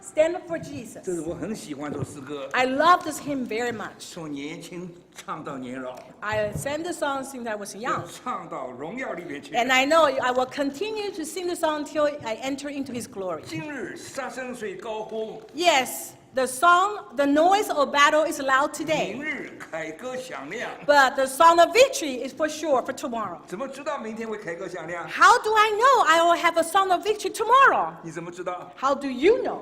Stand up for Jesus. 这是我很喜欢这首诗歌， I love this hymn very much. 从年轻唱到年老， I sang the song since I was 要 young. 唱到荣耀里面去。 And I know I will continue to sing the song until I enter into his glory. 今日杀声虽高呼， Yes, the song, the noise of battle is loud 明 today. 日凯歌响亮。 But the song of victory is for sure for tomorrow. 怎么知道明天会凯歌响亮？ How do I know I will have a song of victory tomorrow? 你怎么知道？ How do you know?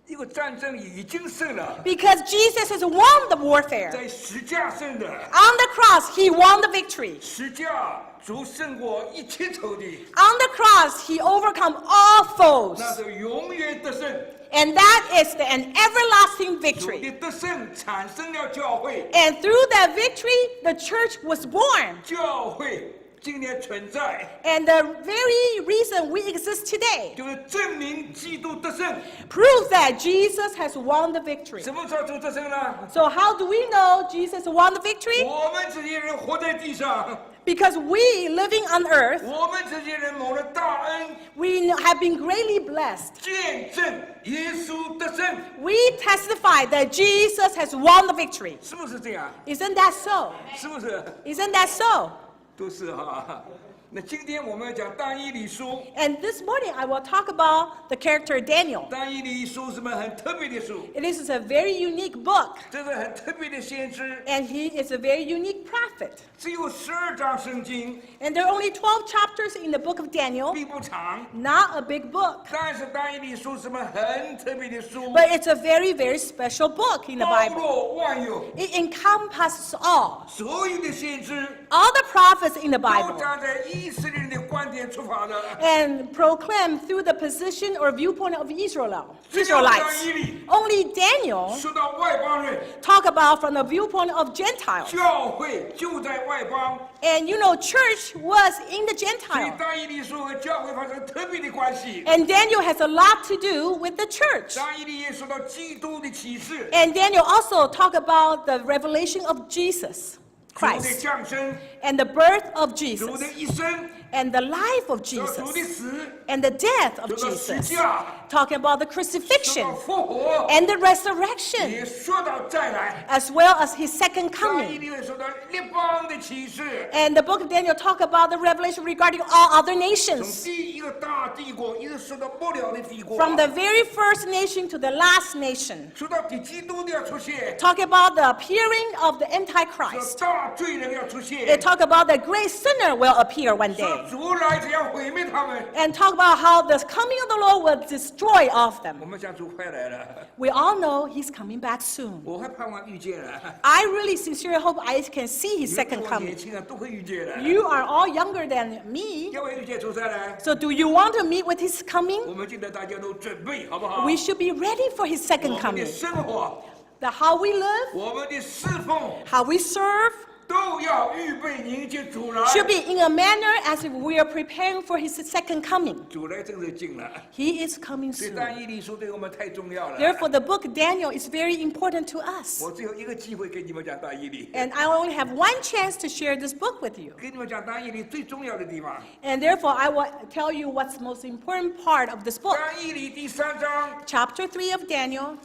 因为战争已经胜了， Because Jesus has won the warfare. 在十架胜的， On the cross, he won the victory. 十架主胜过一切仇敌， On the cross, he overcome all foes. 那是永远得胜。 And that is an everlasting 主 victory. 的得胜产生了教会， And through that victory, the church was born. 教会今天存在， And the very reason we exist today 就是证明基督得胜。 proves that Jesus has won the victory. 什么时候主得胜呢？ So how do we know Jesus won the victory? 我们这些人活在地上， Because we living on earth, 我们这些人蒙了大恩， we have been greatly blessed. 见证耶稣得胜， We testify that Jesus has won the victory. 是不是这样？ Isn't that so? 是不是？ Isn't that so? 都是哈。那今天我们要讲但以理书， And this morning I will talk about the character Daniel. 但以理书是本很特别的书， It is a very unique book, 这是很特别的先知， and he is a very unique prophet. 只有12章圣经， And there are only 12 chapters in the book of Daniel, 并不长。 not a big book. 但是但以理书是本很特别的书， But it's a very, very special book in the 包 Bible. 罗万有， It encompasses all. 所有的先知 All the prophets in the 都 Bible. 站在以色列人的观点出发的。 And proclaim through the position or viewpoint of Israelites. 只有但 Israelites. 以理 Only Daniel 说到外邦人， talk about from the viewpoint of Gentiles. 教会就在外邦， And you know, church was in the 所以 Gentile. 但以理书和教会发生特别的关系。 And Daniel has a lot to do with the church. 但以理也说到基督的启示， And Daniel also talk about the revelation of Jesus 主的 Christ 降生， and the birth of 主 Jesus 的一生， and the life of 到主 Jesus 的死， and the death of 说到十 Jesus. 架， Talking about the 说 crucifixion 到复活， and the resurrection 也说到再来。 as well as his second 但以 coming. 理也说到列邦的启示， And the book of Daniel talk about the revelation regarding all other 从 nations. 第一个大帝国一直说到末了的帝国， From the very first nation to the last nation. 说到敌基督的要出现， Talk about the appearing of the 说 Antichrist. 大罪人要出 They 现， talk about the great sinner will appear one 说 day. 主来只要毁灭他们。 And talk about how the coming of the Lord will destroy all of 我 them. 们讲主快来了， We all know he's coming back soon. 我还盼望遇见了。 I really sincerely hope I can see his 你 second 们我 coming. 年轻人都会遇见的。 You are all younger than me. 要不要遇见主再来？ So do you want to meet with his 我 coming? 们记得大家都准备好不好？ We should be ready for his 我 second 们的 coming. 生活， The how we live, 我们的侍奉， how we serve, 都要预备迎接主来。 should be in a manner as if we are preparing for his second coming. 主来真是近了， He is coming 所以 soon. 但以理书对我们太重要了。 Therefore, the book Daniel is very important to us. 我只有一个机会给你们讲但以理， And I only have one chance to share this book with you. 给你们讲但以理最重要的地方。 And therefore, I will tell you what's the most important part of this book. 但以理第3章 Chapter 3 of Daniel,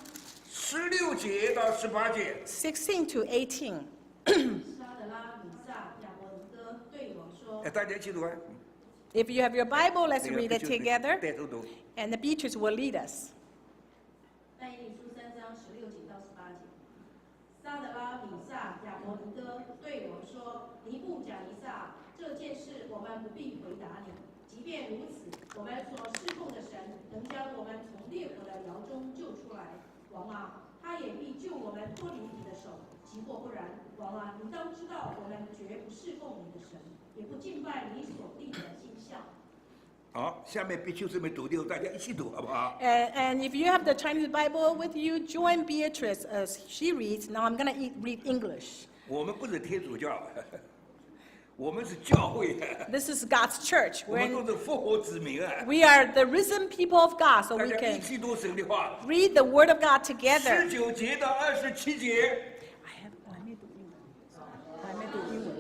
16节到18节， 16 to 18. 大家一起读啊。 If you have your Bible, let's 那个 read it 就 together. 带头读。 And the Beatrice will lead us. 但以理书3章16节到18节，撒德拉、米萨、亚伯尼哥对我说：“尼布甲尼撒，这件事我们不必回答你。即便如此，我们所侍奉的神能将我们从烈火的窑中救出来。王啊，他也必救我们脱离你的手。即或不然，王啊，你当知道，我们绝不侍奉你的神，也不敬拜你所立的金像。” 好，下面必须准备读的，大家一起读，好不好？ And if you have the Chinese Bible with you, join Beatrice as she reads. Now I'm going to read English. 我们不是天主教，我们是教会， This is God's church. 我们都是复活子民啊！ We are the risen people of God, so 大 we 家一 can 起读神的话。 read the Word of God together. 19节到27节， 还没读英文。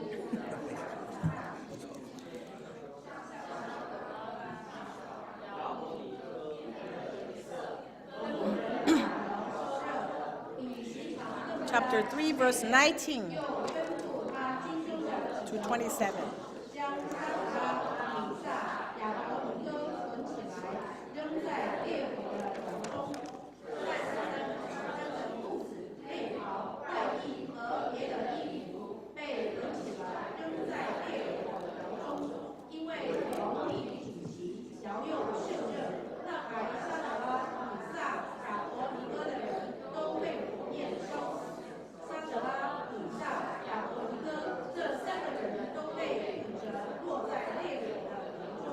Chapter 3, verse 19又吩咐他军中的 to 27. 将沙得拉、米萨、亚伯尼哥捆起来，扔在烈火的炉中。但他的裤子、内袍、外衣和别的衣服被捆起来，扔在烈火的炉中，因为农历紧急，摇又甚热。那海沙得拉、米萨、亚伯尼哥的人都被火焰烧死。沙得拉、米萨、亚伯尼哥这三个人都被捆着落在烈火的炉中。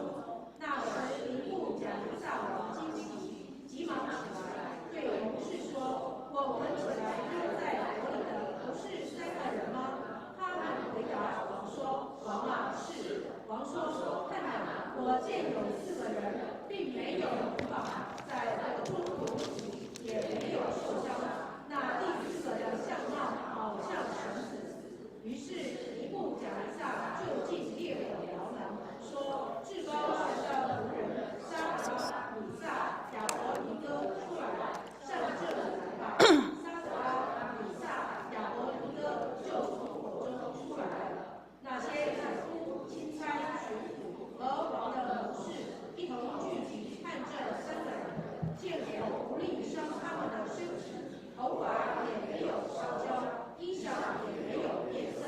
那时尼布甲尼撒王惊奇，急忙起来，对勇士说：“我捆起来扔在火里的不是三个人吗？”他们回答王说：“王啊，是。”王说：“看哪，我见有4个人，并没有无法在火中游行，也没有受伤。那第4个的相貌好像神子。”于是尼布甲尼撒就进烈火窑门，说：“至高神的仆人沙得拉、米萨、亚伯尼哥出来，上这里来吧。”沙得拉、米萨、亚伯尼哥就从火中出来了。那些大夫、钦差、巡抚和王的谋士一同聚集看这3个人，见火不力伤他们的身体，头发也没有烧焦，衣裳也没有变色，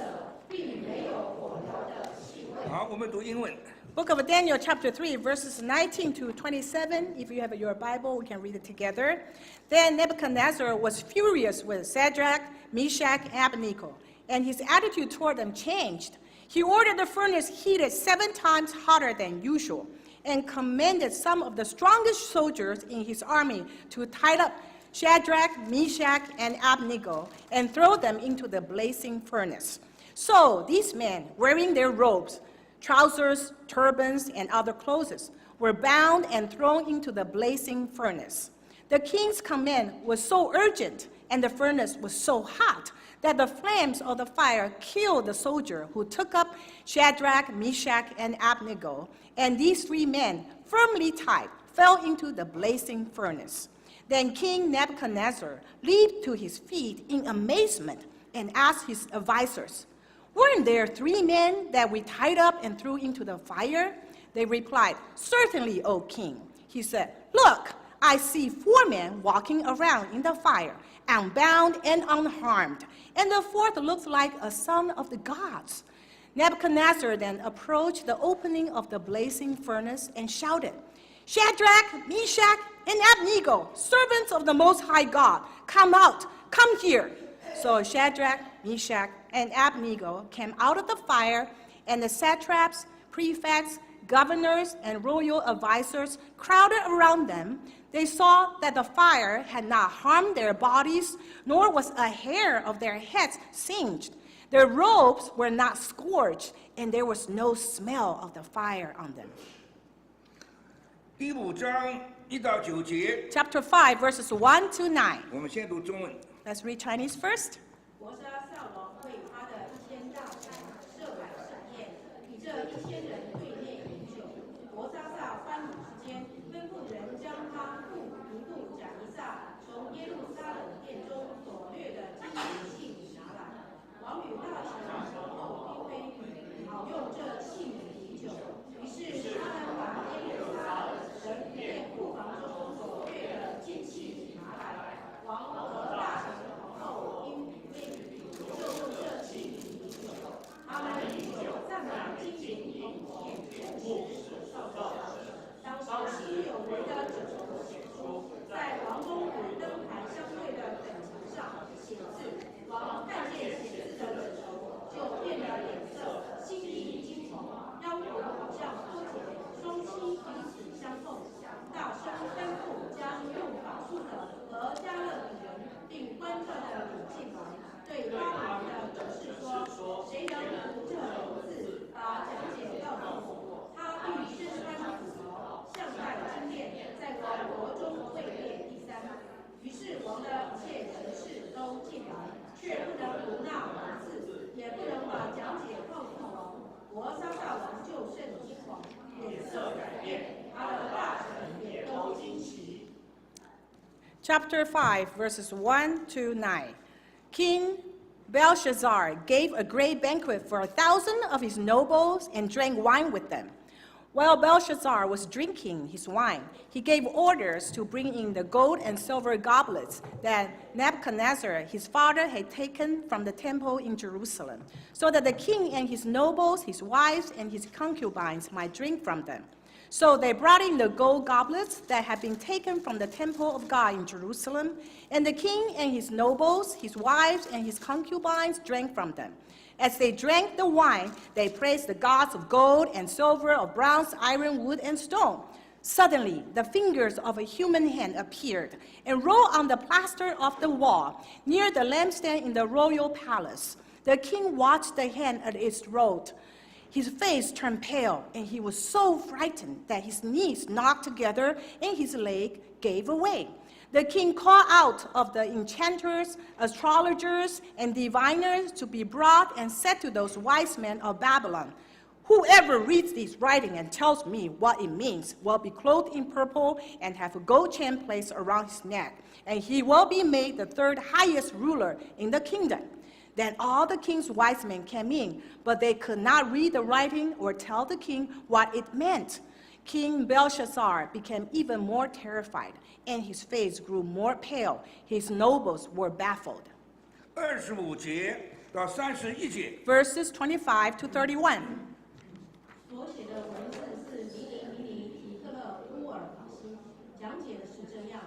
并没有火燎的气味。好，我们读英文。 Book of Daniel, chapter 3, verses 19 to 27. If you have your Bible, we can read it together. Then Nebuchadnezzar was furious with Shadrach, Meshach, and Abednego, and his attitude toward them changed. He ordered the furnace heated 7 times hotter than usual, and commanded some of the strongest soldiers in his army to tie up Shadrach, Meshach, and Abednego, and throw them into the blazing furnace. So these men, wearing their robes, trousers, turbans, and other clothes, were bound and thrown into the blazing furnace. The king's command was so urgent, and the furnace was so hot, that the flames of the fire killed the soldier who took up Shadrach, Meshach, and Abednego, and these 3 men, firmly tied, fell into the blazing furnace. Then King Nebuchadnezzar leaped to his feet in amazement and asked his advisors, "Weren't there 3 men that we tied up and threw into the fire?" They replied, "Certainly, O king." He said, "Look, I see 4 men walking around in the fire, unbound and unharmed, and the 4th looks like a son of the gods." Nebuchadnezzar then approached the opening of the blazing furnace and shouted, "Shadrach, Meshach, and Abednego, servants of the Most High God, come out, come here." So Shadrach, Meshach, and Abednego came out of the fire, and the satraps, prefects, governors, and royal advisors crowded around them. They saw that the fire had not harmed their bodies, nor was a hair of their heads singed. Their robes were not scorched, and there was no smell of the fire on them. 第5章1到9节， Chapter 5, verses 1 to 9. 我们先读中文。 Let's read Chinese first. 国沙撒王为他的1000大臣设摆盛宴，以这1000人对面饮酒。国沙撒欢饮之间，吩咐人将他父尼布甲尼撒从耶路撒冷殿中所掠的金银器皿拿来。王与大臣皇后并非女，好用这器皿饮酒。于是他们把耶路撒冷神殿库房中所掠的金器皿拿来。王和大臣皇后因非女，就用这器皿饮酒。他们饮酒赞美金银铜铁物使受造者。当时有为的指头写出，在王宫与灯台相对的粉墙上写字。王看见写字的指头，就变了脸色，心意惊恐，腰骨好像脱节，双膝彼此相碰，大声吩咐将用法术的和加勒底人，并官特的领进来，对巴比伦的执事说：谁能读这文字，把讲解告诉我？他必身穿紫袍，项戴金链，在我国中位列第3。于是王的一切执事都进来，却不能读那文字，也不能把讲解告诉王。国沙撒王就甚惊惶，脸色改变，他的大臣也都惊奇。Chapter 5, verses 1 to 9. King Belshazzar gave a great banquet for 1,000 of his nobles and drank wine with them. While Belshazzar was drinking his wine, he gave orders to bring in the gold and silver goblets that Nebuchadnezzar, his father, had taken from the temple in Jerusalem, so that the king and his nobles, his wives, and his concubines might drink from them. So they brought in the gold goblets that had been taken from the temple of God in Jerusalem, and the king and his nobles, his wives, and his concubines drank from them. As they drank the wine, they praised the gods of gold and silver, of bronze, iron, wood, and stone. Suddenly, the fingers of a human hand appeared and rolled on the plaster of the wall near the lampstand in the royal palace. The king watched the hand as it rolled. His face turned pale, and he was so frightened that his knees knocked together and his leg gave away. The king called out of the enchanters, astrologers, and diviners to be brought and said to those wise men of Babylon, "Whoever reads this writing and tells me what it means will be clothed in purple and have a gold chain placed around his neck, and he will be made the third highest ruler in the kingdom." Then all the king's wise men came in, but they could not read the writing or tell the king what it meant. King Belshazzar became even more terrified, and his face grew more pale. His nobles were baffled. 25节到31节。Verses 25 to 31. 所写的文字是尼尼提克勒乌尔法西，讲解的是这样：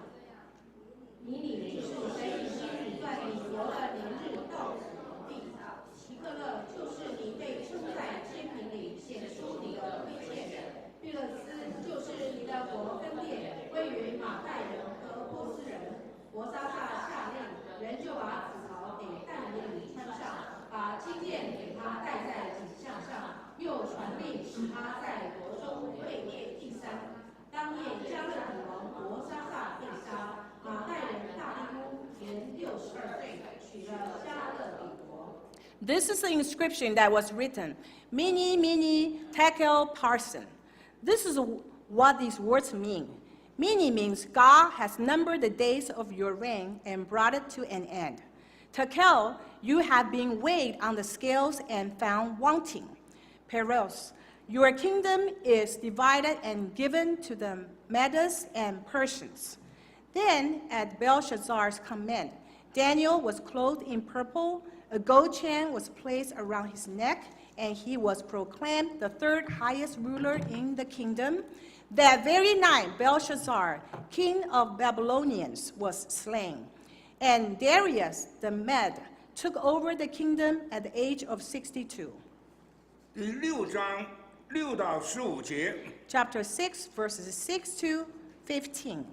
尼尼就是谁以西卜算你活的年日到此为定，提克勒就是你被称在天平里显出你的亏欠，律勒斯就是你的国分裂归于马代人和波斯人。伯沙撒下令，人就把紫袍给但以理穿上，把金剑给他戴在颈项上，又传令使他在国中位列第三。当夜加勒底王伯沙撒被杀，马代人大利乌年62岁，取了加勒底国。This is the inscription that was written, Mene, Mene, Tekel, Parson. This is what these words mean. Mene means God has numbered the days of your reign and brought it to an end. Tekel, you have been weighed on the scales and found wanting. Peros, your kingdom is divided and given to the Medes and Persians. Then, at Belshazzar's command, Daniel was clothed in purple, a gold chain was placed around his neck, and he was proclaimed the third highest ruler in the kingdom. That very night, Belshazzar, king of Babylonians, was slain. And Darius the Mede took over the kingdom at the age of 62. 第6章6到15节。Chapter 6, verses 6 to 15.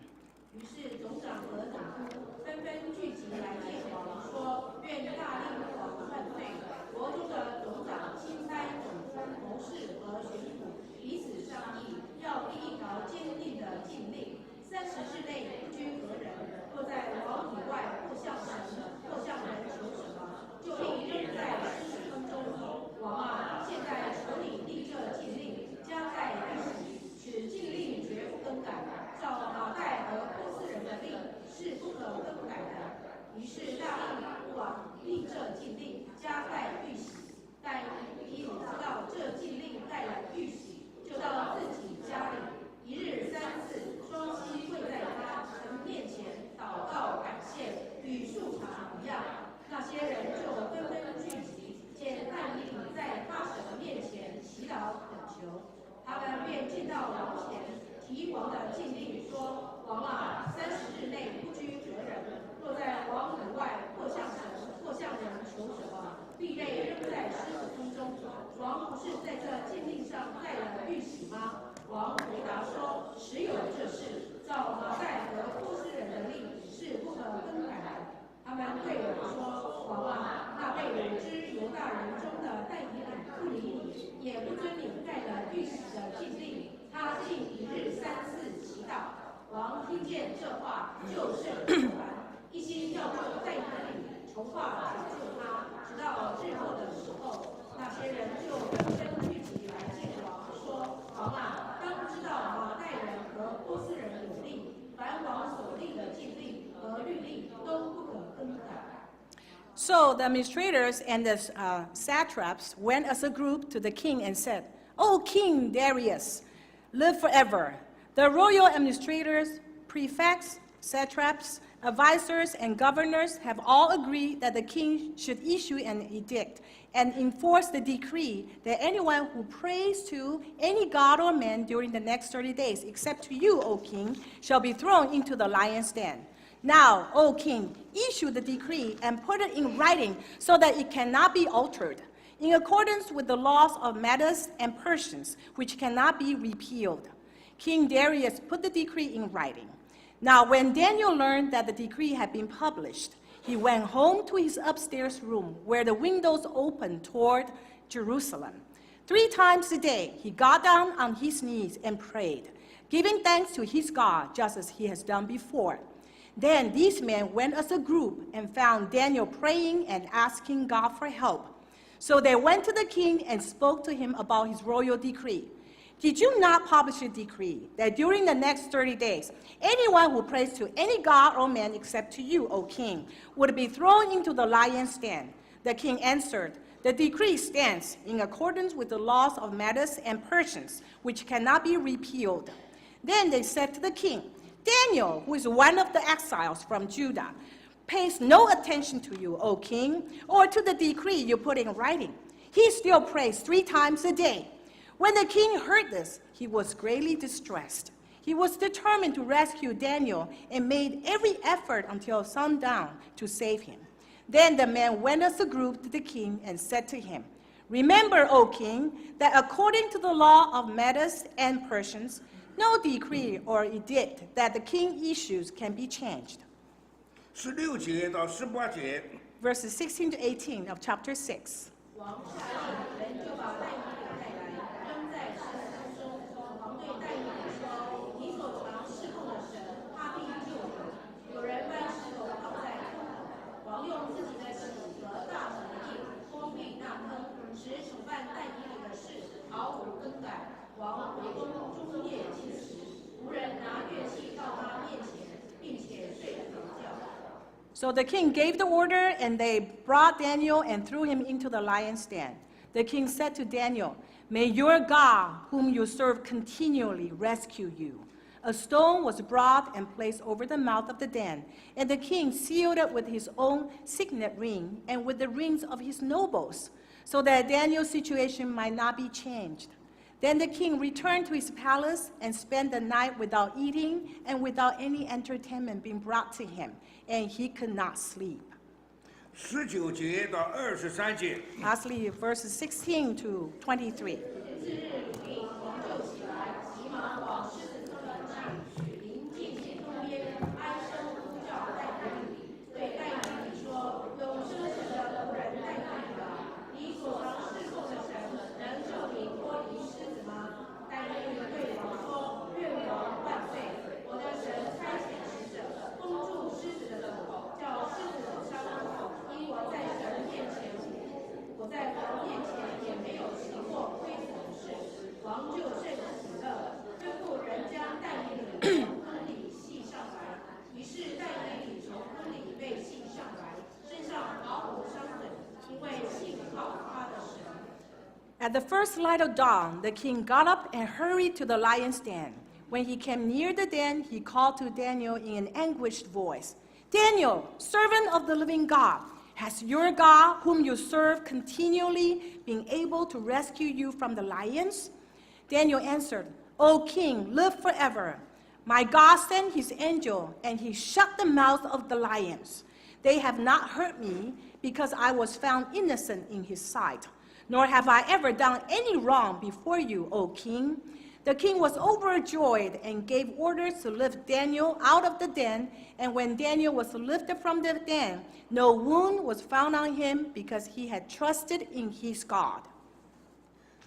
于是总长和总督纷纷聚集来见王，说：愿大令王万岁！国中的总长、钦差、总督、谋士和巡抚彼此商议，要立一条坚定的禁令：30日内不拘何人，若在王以外或向人求什么，就立扔在狮子坑中。王啊，现在求你立这禁令，加在玉玺，使禁令绝不更改。照马代和波斯人的令是不可更改的。于是大令王立这禁令，加盖玉玺。但以理知道这禁令盖了玉玺，就到自己家里，一日3次，双膝跪在他神面前祷告感谢，与素常一样。那些人就纷纷聚集，见但以理在他神面前祈祷恳求，他们便进到王前，提王的禁令说：王啊，30日内不拘何人，若在王以外或向人求什么，必被扔在狮子坑中。王不是在这禁令上盖了玉玺吗？王回答说：实有这事，照马代和波斯人的令是不可更改的。他们对我说：王啊，那被掳之犹大人中的但以理不理你，也不遵你盖了玉玺的禁令，他竟一日3次祈祷。王听见这话，就甚不安，一心要用但以理筹划解救他，直到日后的时候，那些人就纷纷聚集来见王，说：王啊，当知道马代人和波斯人有令，凡王所立的禁令和律例都不可更改。So the administrators and the satraps went as a group to the king and said, "O King Darius, live forever." The royal administrators, prefects, satraps, advisors, and governors have all agreed that the king should issue an edict and enforce the decree that anyone who prays to any god or man during the next 30 days, except to you, O king, shall be thrown into the lion's den. Now, O king, issue the decree and put it in writing so that it cannot be altered, in accordance with the laws of Medes and Persians, which cannot be repealed. King Darius put the decree in writing. Now, when Daniel learned that the decree had been published, he went home to his upstairs room where the windows opened toward Jerusalem. 3 times a day, he got down on his knees and prayed, giving thanks to his God, just as he has done before. Then these men went as a group and found Daniel praying and asking God for help. So they went to the king and spoke to him about his royal decree. Did you not publish a decree that during the next 30 days, anyone who prays to any god or man except to you, O king, would be thrown into the lion's den? The king answered, "The decree stands in accordance with the laws of Medes and Persians, which cannot be repealed." Then they said to the king, "Daniel, who is one of the exiles from Judah, pays no attention to you, O king, or to the decree you put in writing. He still prays 3 times a day." When the king heard this, he was greatly distressed. He was determined to rescue Daniel and made every effort until sundown to save him. Then the men went as a group to the king and said to him, "Remember, O king, that according to the law of Medes and Persians, no decree or edict that the king issues can be changed." 16节到18节。 Verses 16 to 18 of chapter 6. 王下令，人就把但以理带来，扔在石头中。王对但以理说：“你所常侍奉的神，他必救你。”有人搬石头放在坑里，王用自己的喜和大能的力封闭那坑，使处办但以理的事毫无更改。王回宫终夜禁食，无人拿乐器到他面前，并且睡了着觉。 So the king gave the order, and they brought Daniel and threw him into the lion's den. The king said to Daniel, "May your God, whom you serve continually, rescue you." A stone was brought and placed over the mouth of the den, and the king sealed it with his own signet ring and with the rings of his nobles, so that Daniel's situation might not be changed. Then the king returned to his palace and spent the night without eating and without any entertainment being brought to him, and he could not sleep. 19节到23节。 Lastly, verses 16 to 23. 次日鲁宾王就起来，急忙往狮子坑的那里去，临近田东边，哀声呼叫但以理，对但以理说：“永生神的仆人但以理啊，你所常侍奉的神能救你脱离狮子吗？”但以理对王说：“愿王万岁！我的神差遣使者封住狮子的口，叫狮子口伤口，因我在神面前无辜，我在王面前也没有行过亏损的事。”王就甚喜乐，吩咐人将但以理从坑里系上来。于是但以理从坑里被系上来，身上毫无伤痕，因为信靠他的神。 At the first light of dawn, the king got up and hurried to the lion's den. When he came near the den, he called to Daniel in an anguished voice, "Daniel, servant of the living God, has your God, whom you serve continually, been able to rescue you from the lions?" Daniel answered, "O king, live forever. My God sent his angel, and he shut the mouth of the lions. They have not hurt me, because I was found innocent in his sight. Nor have I ever done any wrong before you, O king." The king was overjoyed and gave orders to lift Daniel out of the den. And when Daniel was lifted from the den, no wound was found on him because he had trusted in his God.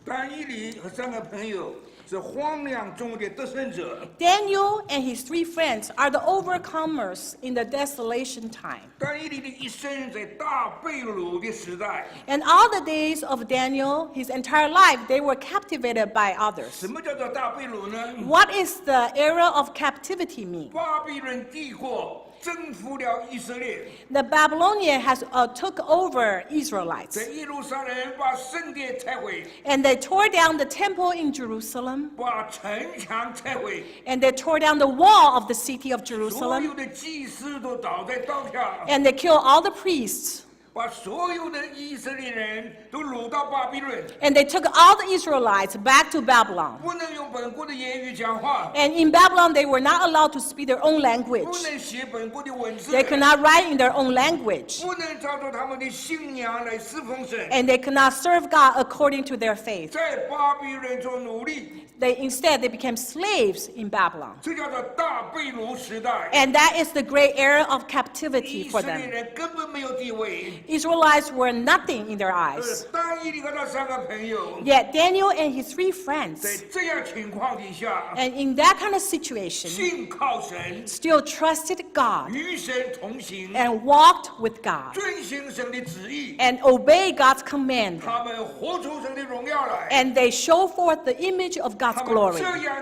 但以理和3个朋友是荒凉中的得胜者。 Daniel and his 3 friends are the overcomers in the desolation time. 但以理的一生在大被掳的时代。 And all the days of Daniel, his entire life, they were captivated by others. 什么叫做大被掳呢？ What is the era of captivity mean? 巴比伦帝国征服了以色列。 The Babylonian has took over Israelites. 在耶路撒冷把圣殿拆毁， And they tore down the temple in Jerusalem. 把城墙拆毁， And they tore down the wall of the city of 所 Jerusalem. 有的祭司都倒在刀下， And they killed all the priests. 把所有的以色列人都掳到巴比伦， And they took all the Israelites back to Babylon. 不能用本国的言语讲话， And in Babylon, they were not allowed to speak their own 不 language. 能写本国的文字， They could not write in their own language. 不能照着他们的信仰来侍奉神， And they could not serve God according to their faith. 在巴比伦做奴隶， Instead, they became slaves in Babylon. 这叫做大被掳时代。 And that is the great era of captivity 以 for 色列 them. 人根本没有地位。 Israelites were nothing in their eyes. 但以理和他三个朋友， Yet Daniel and his 3 friends, 在这样情况底下， and in that kind of situation, 信靠神， still trusted God 与神同行， and walked with God 遵行神的旨意， and obeyed God's command. 他们活出神的荣耀来， And they show forth the image of God's 他们 glory. 这样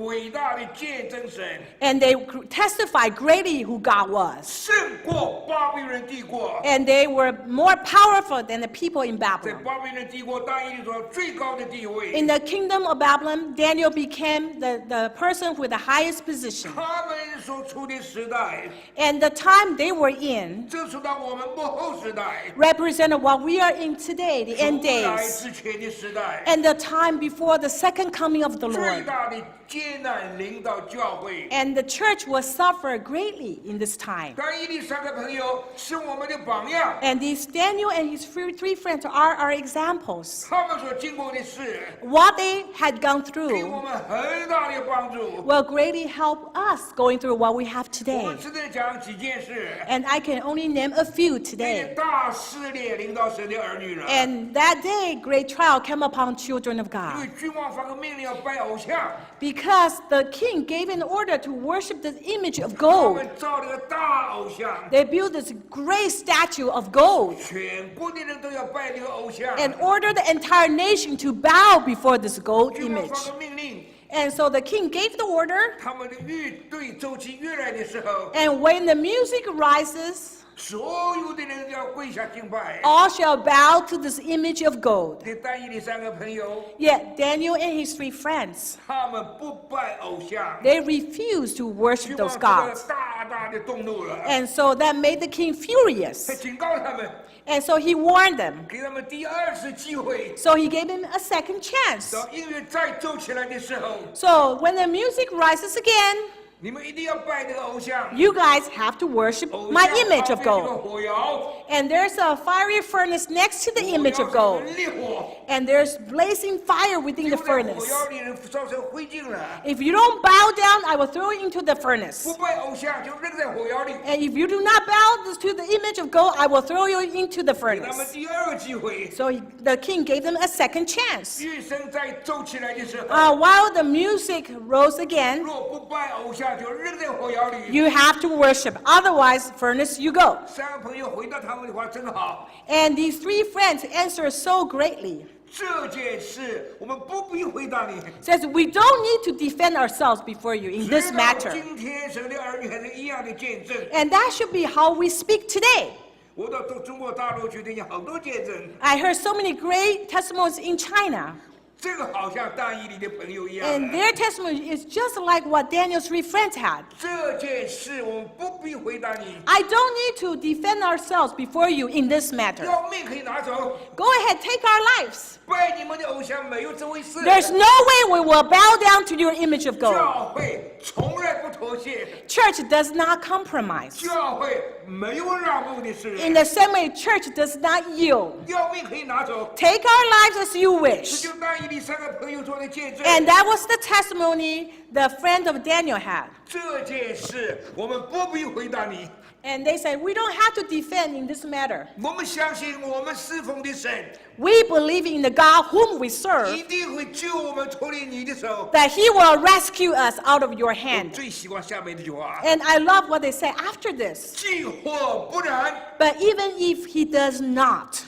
伟大的见证神， And they testify greatly who God was. 胜过巴比伦帝国。 And they were more powerful than the people in 在 Babylon. 巴比伦帝国，但以理做最高的地位。 In the kingdom of Babylon, Daniel became the person with the highest position. 他们所处的时代， And the time they were in 这是到我们幕后时代， represented what we are in today, the end 出来 days, 之前的时代， and the time before the second coming of the 最 Lord. 大的艰难临到教会。 And the church will suffer greatly in this time. 但以理三个朋友是我们的榜样， And these Daniel and his 3 friends are our examples. 他们所经过的事， What they had gone 给 through 我们很大的帮助。 will greatly help us going through what we have 我 today. 们只能讲几件事。 And I can only name a few 那 today. 大试炼临到神的儿女了， And that day, great trial came upon children of 因 God. 为君王发个命令要拜偶像， Because the king gave an order to worship the image of 他 gold. 们造了个大偶像， They built this great statue of gold 全国的人都要拜这个偶像。 and ordered the entire nation to bow before this gold 君王 image. 发个命令， And so the king gave the order, 他们的乐队奏起乐来的时候， and when the music rises, 所有的人都要跪下敬拜。 all shall bow to this image of gold. 这但以理三个朋友， Yet Daniel and his 3 friends, 他们不拜偶像， they refused to worship 君王 those 发了 gods. 大大的动怒了， And so that made the king 他 furious. 警告他们， And so he warned them. 给他们第二次机会。 So he gave him a second chance. 当音乐再奏起来的时候， So when the music rises again, 你们一定要拜这个偶像。 you guys have to worship 偶 my 像 image 旁 of 边这个 gold. 火窑， And there's a fiery furnace next to the 火 image 窑 of 上 gold. 面烈火， And there's blazing fire within the 就在火 furnace. 窑里人烧成灰烬了。 If you don't bow down, I will throw you into the 不 furnace. 拜偶像就扔在火窑里， And if you do not bow to the image of gold, I will throw you into the 给他们 furnace. 第二个机会。 So the king gave them a second chance. 乐声再奏起来的时候， While the music rose again, 若不拜偶像就扔在火窑里。 you have to worship. Otherwise, furnace you go. 三个朋友回答他们的话真好， And these 3 friends answered so greatly. 这件事我们不必回答你。 Says we don't need to defend ourselves before you in this 直到 matter. 今天神的儿女还是一样的见证。 And that should be how we speak today. 我到中国大陆去听见好多见证， I heard so many great testimonies in China. 这个好像但以理的朋友一样 And 的。 their testimony is just like what Daniel's 3 friends had. 这件事我们不必回答你， I don't need to defend ourselves before you in this matter. 要命可以拿走， Go ahead, take our lives. 拜你们的偶像没有这回事。 There's no way we will bow down to your image of gold. 教会从来不妥协， Church does not compromise. 教会没有让步的事。 In the same way, church does not yield. 要命可以拿走， Take our lives as you 这 wish. 就但以理三个朋友做的见证。 And that was the testimony the friend of Daniel had. 这件事我们不必回答你， And they said, we don't have to defend in this matter. 我们相信我们侍奉的神 We believe in the God whom we 一 serve, 定会救我们脱离你的手。 that he will rescue us out of your 我 hand. 最喜欢下面这句话： And I love what they say after this. 既或不然， But even if he does not,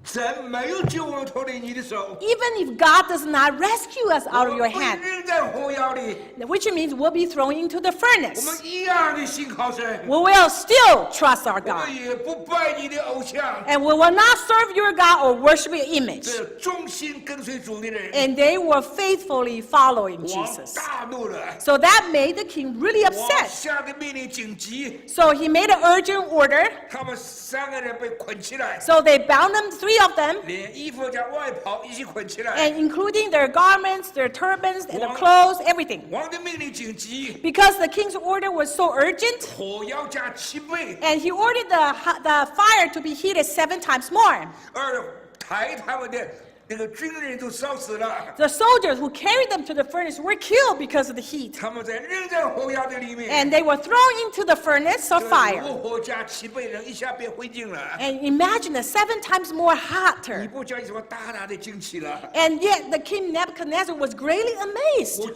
神没有救我们脱离你的手， Even if God does not rescue us out of 我 your 们会 hand, 扔在火窑里， which means we'll be thrown into the 我 furnace. 们一样的信靠神， We will still trust our 我 God. 们也不拜你的偶像。 And we will not serve your God or worship your image. 这忠心跟随主的人， And they were faithfully following 王 Jesus. 大怒了， So that made the king really 王 upset. 下的命令紧急， So he made an urgent order. 他们3个人被捆起来， So they bound them, 3 of them, 连衣服加外袍一起捆起来。 and including their garments, their turbans, and their clothes, everything. 王的命令紧急， Because the king's order was so urgent, 火要加7倍， and he ordered the fire to be heated 7 times more. 而抬他们的那个军人都烧死了。 The soldiers who carried them to the furnace were killed because of the heat. 他们扔在火窑的里面， And they were thrown into the furnace of 这 fire. 炉火加7倍，人一下变灰烬了。 And imagine it, 7 times more 你 hotter. 不叫什么大大的惊奇了？ And yet the king Nebuchadnezzar was greatly amazed. 我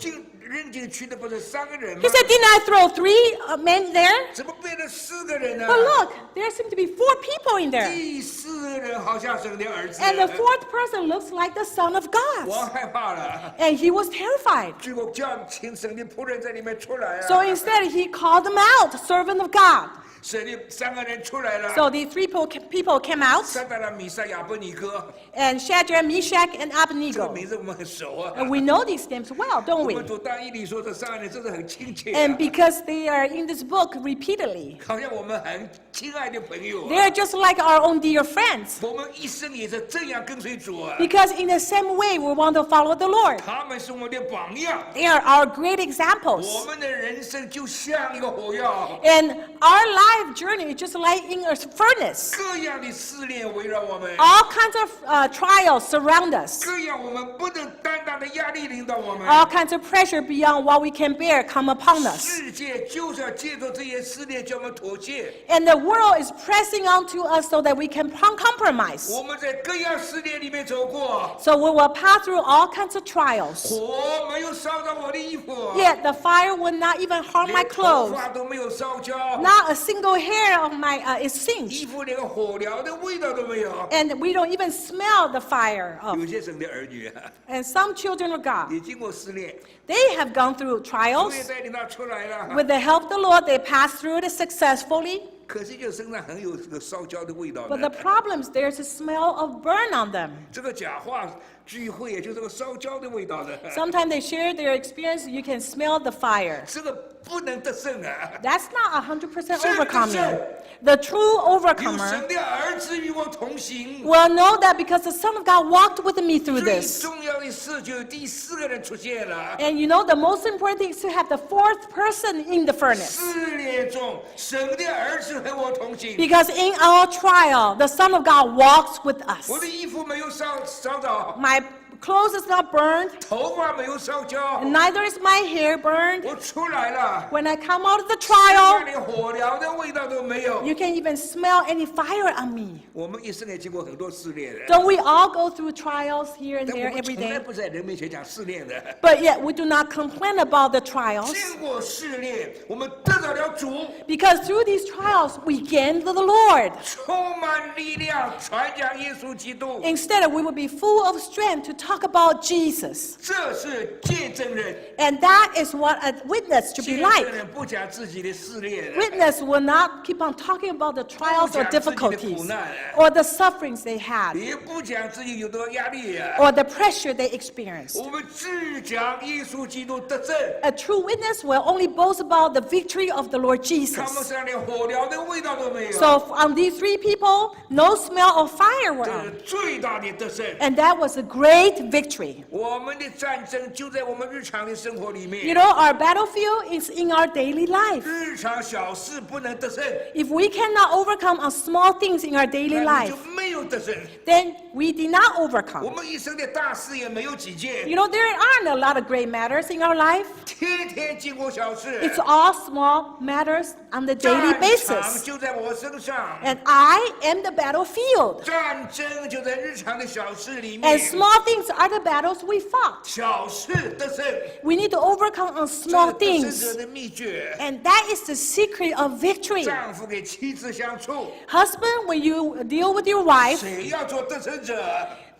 扔进去的不是3个人吗 He？said, didn't I throw 3 men there? 怎么变成4个人呢？ But look, there seem to be 4 people in there. 第4个人好像神的儿子。 And the 4th person looks like the son of 王 God. 害怕了， And he was terrified. 结果叫请神的仆人在里面出来啊。 So instead, he called them out, servant of God. 神的3个人出来了。 So the 3 people came out, 撒旦了、米撒、亚伯尼哥， and Shadrach, Meshach, and 这个 Abednego. 名字我们很熟啊。 And we know these names well, don't 我 we? 们读大义里说这3个人真的很亲切、啊 And，because they are in this book repeatedly, 好像我们很亲爱的朋友、 they 啊。 are just like our own dear friends. 我们一生也是这样跟随主啊。 Because in the same way, we want to follow the Lord. 他们是我们的榜样， They are our great 我 examples. 们的人生就像一个火药， And our life journey is just like in a furnace. 各样的试炼围绕我们， All kinds of trials surround us. 各样我们不能担当的压力领导我们。 All kinds of pressure beyond what we can bear come upon us. 世界就是要借着这些试炼叫我们妥协。 And the world is pressing onto us so that we can compromise. 我们在各样试炼里面走过， So we will pass through all kinds of trials. 火没有烧到我的衣服， Yet the fire will not even harm my 连头 clothes. 发都没有烧焦， Not a single hair of my is 衣 singed. 服连个火燎的味道都没有。 And we don't even smell the fire 有 of. 些神的儿女啊， And some children of God, 也经过试炼， they have gone through 主 trials. 也带领他出来了。 With the help of the Lord, they passed through it successfully. 可是就身上很有这个烧焦的味道 But the 呢。 problem is there's a smell of burn on them. 这个假话聚会也就这个烧焦的味道的， Sometimes they share their experience, you can smell the fire. 这个不能得胜啊！ That's not 100% Sure, overcoming. sure. The true 有 overcomer 神的儿子与我同行。 will know that because the Son of God walked with me through 最 this. 重要的事就是第4个人出现了。 And you know, the most important thing is to have the 4th person in the furnace. 试炼中，神的儿子和我同行。 Because in our trial, the Son of God walks with us. 我的衣服没有烧着， My clothes is not burned, 头发没有烧焦， and neither is my hair burned. 我出来了， When I come out of the 那 trial, 连火燎的味道都没有。 you can't even smell any fire on me. 我们一生也经过很多试炼的， Don't we all go through trials here and 但 there 我们 every 从来 day? 不在人面前讲试炼的。 But yet we do not complain about the trials 经过试炼，我们得到了主， because through these trials we gain the Lord. 充满力量，传讲耶稣基督。 Instead, we will be full of strength to talk about Jesus. 这是见证人。 And that is what a witness should 见 be 证 like. 人不讲自己的试炼， Witness will not keep on talking about the trials or difficulties or the sufferings they had 也不讲自己有多压力啊。 or the pressure they experienced. 我们只讲耶稣基督得胜， A true witness will only boast about the victory of the Lord 他们 Jesus. 身上连火燎的味道都没有。 So on these 3 people, no smell of fire were 这 on. 是最大的得胜。 And that was a great victory. 我们的战争就在我们日常的生活里 You 面， know, our battlefield is in our daily life. 日常小事不能得胜， If we cannot overcome on small things in our daily 那你就 life, 没有得胜。 then we did not 我 overcome. 们一生的大事也没有几件， You know, there aren't a lot of great matters in our life. 天天经过小事。 It's all small matters on the daily 战场 basis. 就在我身上， And I am the battlefield. 战争就在日常的小事里面 And。small things are the battles we fought. 小事得胜， We need to overcome on 这 small 个得胜 things. 者的秘诀。 And that is the secret of victory. 丈夫跟妻子相处， Husband, when you deal with your wife, 谁要做得胜者？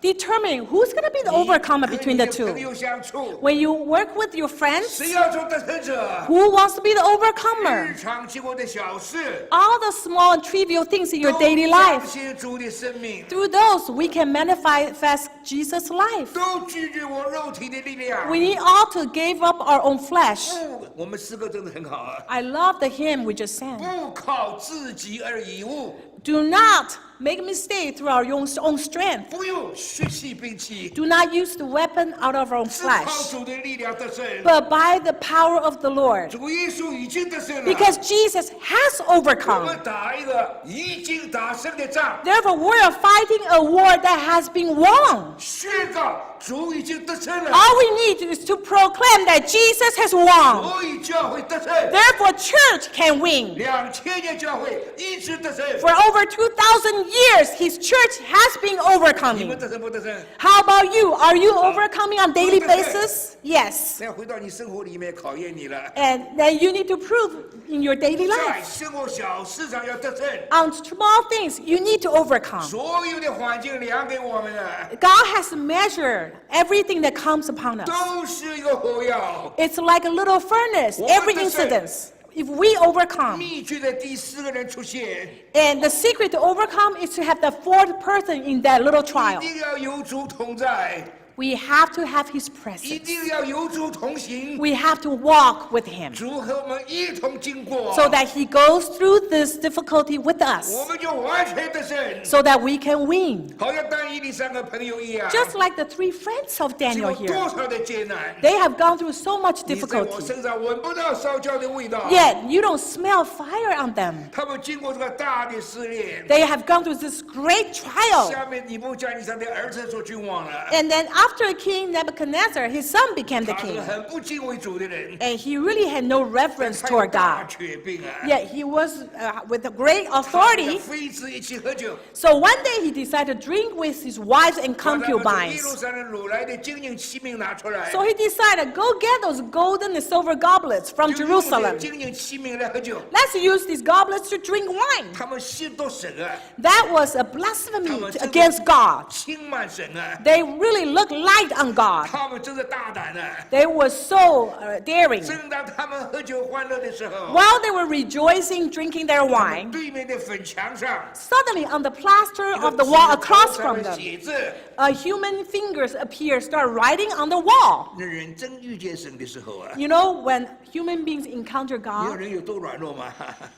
determine who's going to be the overcomer 你 between the 跟你的朋 two. 友相处， When you work with your friends, 谁要做得胜者？ who wants to be the 日 overcomer? 常经过的小事， All the small and trivial things in your 都 daily 彰 life. 显主的生命， Through those, we can manifest Jesus' life. 都拒绝我肉体的力量。 We need all to give up our own flesh. 不，我们诗歌真的很好啊！ I love the hymn we just sang. 不靠自己而已物， Do not make a mistake through our own strength. 不用血气兵器， Do not use the weapon out of our own 是靠 flesh, 主的力量得胜。 but by the power of the Lord. 主耶稣已经得胜了， Because Jesus has 我 overcome. 们打一个已经打胜的仗， Therefore, we are fighting a war that has been won. 宣告主已经得胜了， All we need is to proclaim that Jesus has won. 所以教会得胜。 Therefore, church can win. 2000年教会一直得胜， For over 2,000 years, his church has been 你 overcoming. 们得胜不得胜？ How about you? Are you overcoming on daily basis? Yes. 那回到你生活里面考验你了， And then you need to prove in your daily 在 life. 生活小事上要得胜。 On small things, you need to overcome. 所有的环境量给我们的， God has measured everything that comes upon us. 都是一个火药。 It's like a little furnace, every incident. If we overcome, 秘诀的第4个人出现， and the secret to overcome is to have the fourth person in that little 一 trial. 定要有主同在， We have to have his 一 presence. 定要有主同行。 We have to walk with him 主和我们一同经过， so that he goes through this difficulty with 我 us 们就完全得胜。 so that we can win. 好像但以理3个朋友一样， Just like the three friends of 经 Daniel 过 here. 多少的艰难， They have gone through so much 你在我 difficulty, 身上闻不到烧焦的味道。 yet you don't smell fire on them. 他们经过这个大的试炼， They have gone through this great trial. 下面尼布甲尼撒的儿子做君王了， And then after King Nebuchadnezzar, his son became the 他是 king. 很不敬畏主的人， And he really had no reverence 他有 toward 大 God. 权柄啊， Yet he was with a great 他和 authority. 妃子一起喝酒， So one day he decided to drink with his wives and 把他们从耶 concubines. 路撒冷掳来的金银器皿拿出来， So he decided, go get those golden and silver goblets from 就用这 Jerusalem. 金银器皿来喝酒， Let's use these goblets to drink wine. 他们亵渎神啊， That was a blasphemy against God. 轻慢神啊， They really looked light on God. 他们真是大胆啊！ They were so daring. 正当他们喝酒欢乐的时候， While they were rejoicing, drinking their wine, 对面的粉墙上 suddenly on the plaster 一个 of the wall 纸 across 上 from 面 them, 写字， human fingers appear, start writing on the wall. 那人真遇见神的时候啊， You know, when human beings encounter 你有 God, 人有多软弱吗？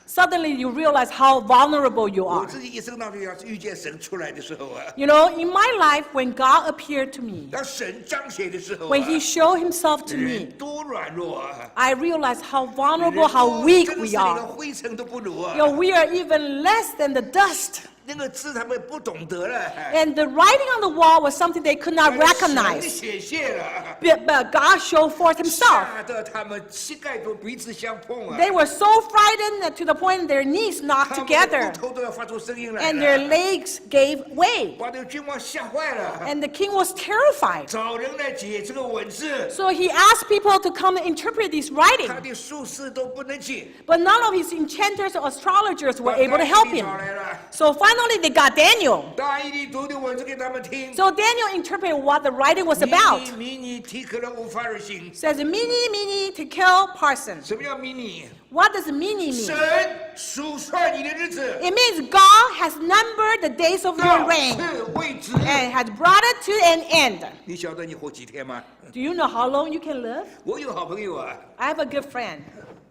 suddenly you realize how vulnerable you 我 are. 自己一生当中要是遇见神出来的时候啊， You know, in my life, when God appeared to me, 当神彰显的时候 when 啊， He showed Himself to 人 me, 多软弱啊， I realized how vulnerable, 人 how 多 weak 真 we 是连个 are. 灰尘都不如啊 You，know, we are even less than the dust. 那个字他们不懂得了， And the writing on the wall was something they could not 神 recognize. 显现了， But God showed forth Himself. 吓得他们膝盖都彼此相碰啊， They were so frightened to the point their knees 他 knocked 们的 together 骨头都要发出声音来 and their 了， legs gave way. 把这个君王吓坏了， And the king was terrified. 找人来解这个文字， So he asked people to come and interpret this writing. 他的术士都不能解， But none of his enchanters or astrologers were 把 able to 但以 help 理 him. 找来了， So finally they got Daniel. 但以理读的文字给他们听。 So Daniel interpreted what the writing was about. 迷你提克了无法而行。 Says mini to kill parson. 什么叫迷你？ What does mini 神 mean? 数算你的日子， It means God has numbered the days of your 到 reign 此为止。 and has brought it to an end. 你晓得你活几天吗？ Do you know how long you can live? 我有好朋友啊， I have a good friend.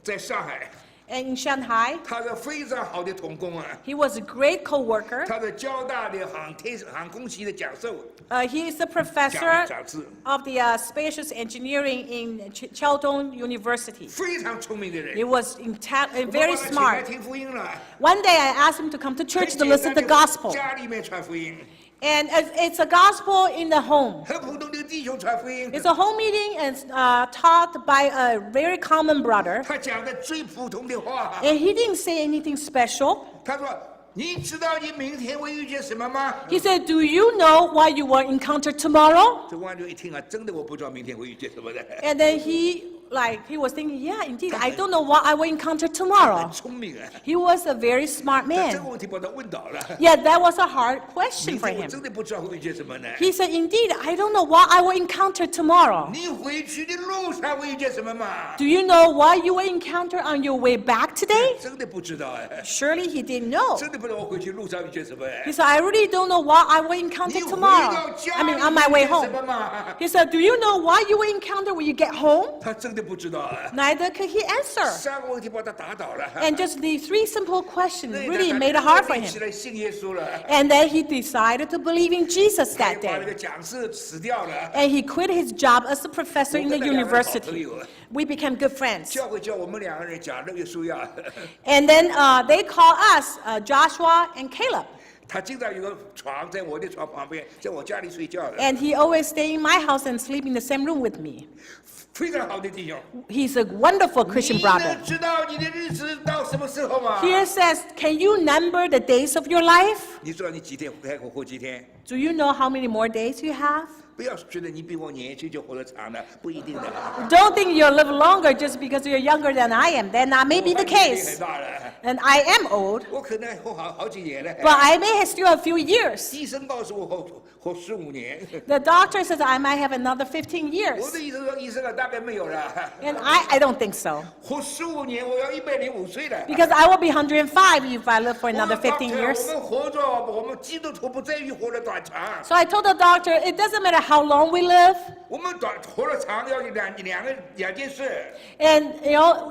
在上海， And in Shanghai, 他是非常好的同工啊， he was a great co-worker. 他是交大的航空系的讲授， He is a professor 讲师， of the spacious engineering in Chiaotong University. 非常聪明的人。 He was very 我把他请来 smart. 听福音了， One day I asked him to come to church to listen to the gospel. 家里面传福音， And it's a gospel in the home. 很普通的弟兄传福音。 It's a home meeting and taught by a very common brother. 他讲的最普通的话， And he didn't say anything special. 他说你知道你明天会遇见什么吗？ He said, do you know what you will encounter tomorrow? 这王就一听啊，真的我不知道明天会遇见什么的。 And then he was thinking, yeah, indeed, I don't know what I will encounter tomorrow. 很聪明啊， He was a very smart 但这个 man. 问题把他问倒了。 Yet that was a hard question 明 for 天我 him. 真的不知道会遇见什么呢？ He said, indeed, I don't know what I will encounter tomorrow. 你回去的路上会遇见什么吗？ Do you know what you will encounter on your way back today? 真的不知道哎， Surely he didn't know. 真的不知道我回去路上遇见什么哎 He。said, I really don't know what I will 你 encounter 回 tomorrow. 到家 I 里 mean, on my 会 way 遇见 home. 什么吗？ He said, do you know what you will encounter when you get home? 他真的不知道啊。 Neither could he answer. 三个问题把他打倒了。 And just the three simple questions 那 really 他 made it hard for 起 him. 来信耶稣了， And then he decided to believe in Jesus 他 that 把那个 day. 讲师辞掉了。 And he quit his job as a professor in the 我跟他两个人好朋 university. 友。 We became good friends. 教会叫我们两个人讲那个书呀， And then they call us Joshua and Caleb. 他经常有个床在我的床旁边，在我家里睡觉的， And he always stay in my house and sleep in the same room with me. 非常好的弟兄。 He's a wonderful Christian 你 brother. 能知道你的日子到什么时候吗？ Here says, can you number the days of your life? 你知道你几天还活几天？ Do you know how many more days you have? 不要觉得你比我年轻就活得长了，不一定的。 Don't think you'll live longer just because you're younger than I am. Then that may be the 我年纪 case. 很大了， And I am old, 我可能活好几年了。 but I may have still a few years. 医生告诉我活15年， The doctor says I might have another 15我 years. 的医生说医生啊大概没有了， And I don't think so. 活15年我要105岁了。 Because I will be 105 if I live for 我 another 15 years. 我们活着，我们基督徒不在于活得短长， So I told the doctor, it doesn't matter how long we live. 我们活得长要两件事， And,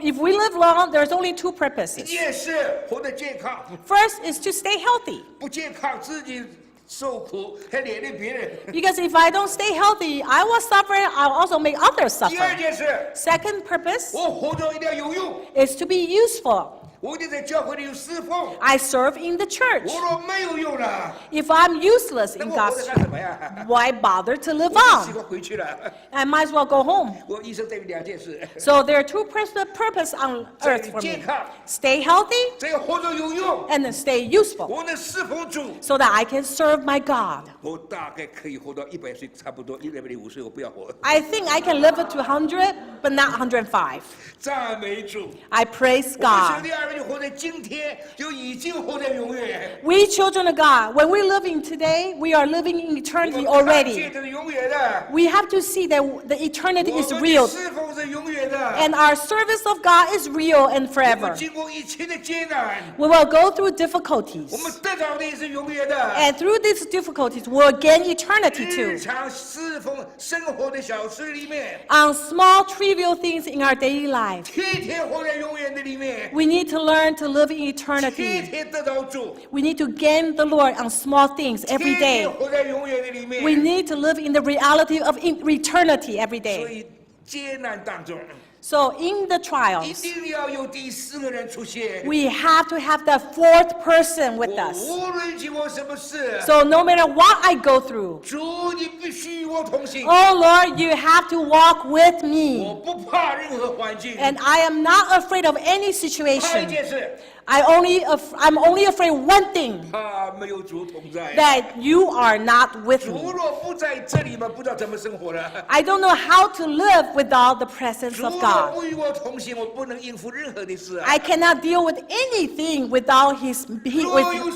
if we live long, there's only two 一 purposes. 件事活得健康， First is to stay healthy. 不健康自己受苦还连累别人。 Because if I don't stay healthy, I will suffer, I'll also make others 第二 suffer. 件事， Second purpose 我活着一定要有用， is to be useful. 我一定在教会里有侍奉。 I serve in the church. 我若没有用了， If I'm useless 那 in 我活 God's 着干什么呀？ why bother to live 我就喜 on? 欢回去了。 I might as well go home. 我一生在于两件事， So there are two purposes on earth for me. 健康， Stay healthy 这个活着有用， and then stay useful 我能侍奉主。 so that I can serve my God. 我大概可以活到100岁，差不多105岁，我不要活。 I think I can live to 100, but not 105. 赞美主！ I praise 我们兄 God. 弟二人就活在今天，就已经活在永远。 We children of God, when we're living today, we are living in 我 eternity 们看见 already. 这是永远的， We have to see that the eternity 我 is 们的 real 侍奉是永远的。 and our service of God is real and 我们 forever. 经过一切的艰难， We will go through 我 difficulties. 们得到的也是永远的。 And through these difficulties, we'll gain eternity 日 too. 常侍奉生活的小事里面， On small, trivial things in our daily life, 天天活在永远的里面， we need to learn to live in 天 eternity. 天得到主， We need to gain the Lord on small things 天 every 天 day. 活在永远的里面。 We need to live in the reality of eternity every 所 day. 以艰难当中， So in the 一 trials, 定要有第四个人出现。 we have to have that fourth person with 我 us. 无论经过什么事， So no matter what I go through, 主你必须与我同行。 oh Lord, you have to walk with 我 me. 不怕任何环境。 And I am not afraid of any 怕一 situation. 件事， I'm only afraid of one thing, 怕没有主同在。 that you are not with 主 me. 若不在这里嘛，不知道怎么生活了。 I don't know how to live without the presence 主 of 若 God. 不与我同行，我不能应付任何的事啊。 I cannot deal with anything without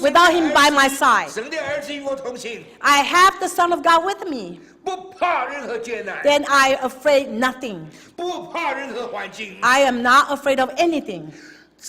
without him by my side. 神的儿子与我同行， I have the Son of God with me. 不怕任何艰难， Then I afraid nothing. 不怕任何环境， I am not afraid of anything.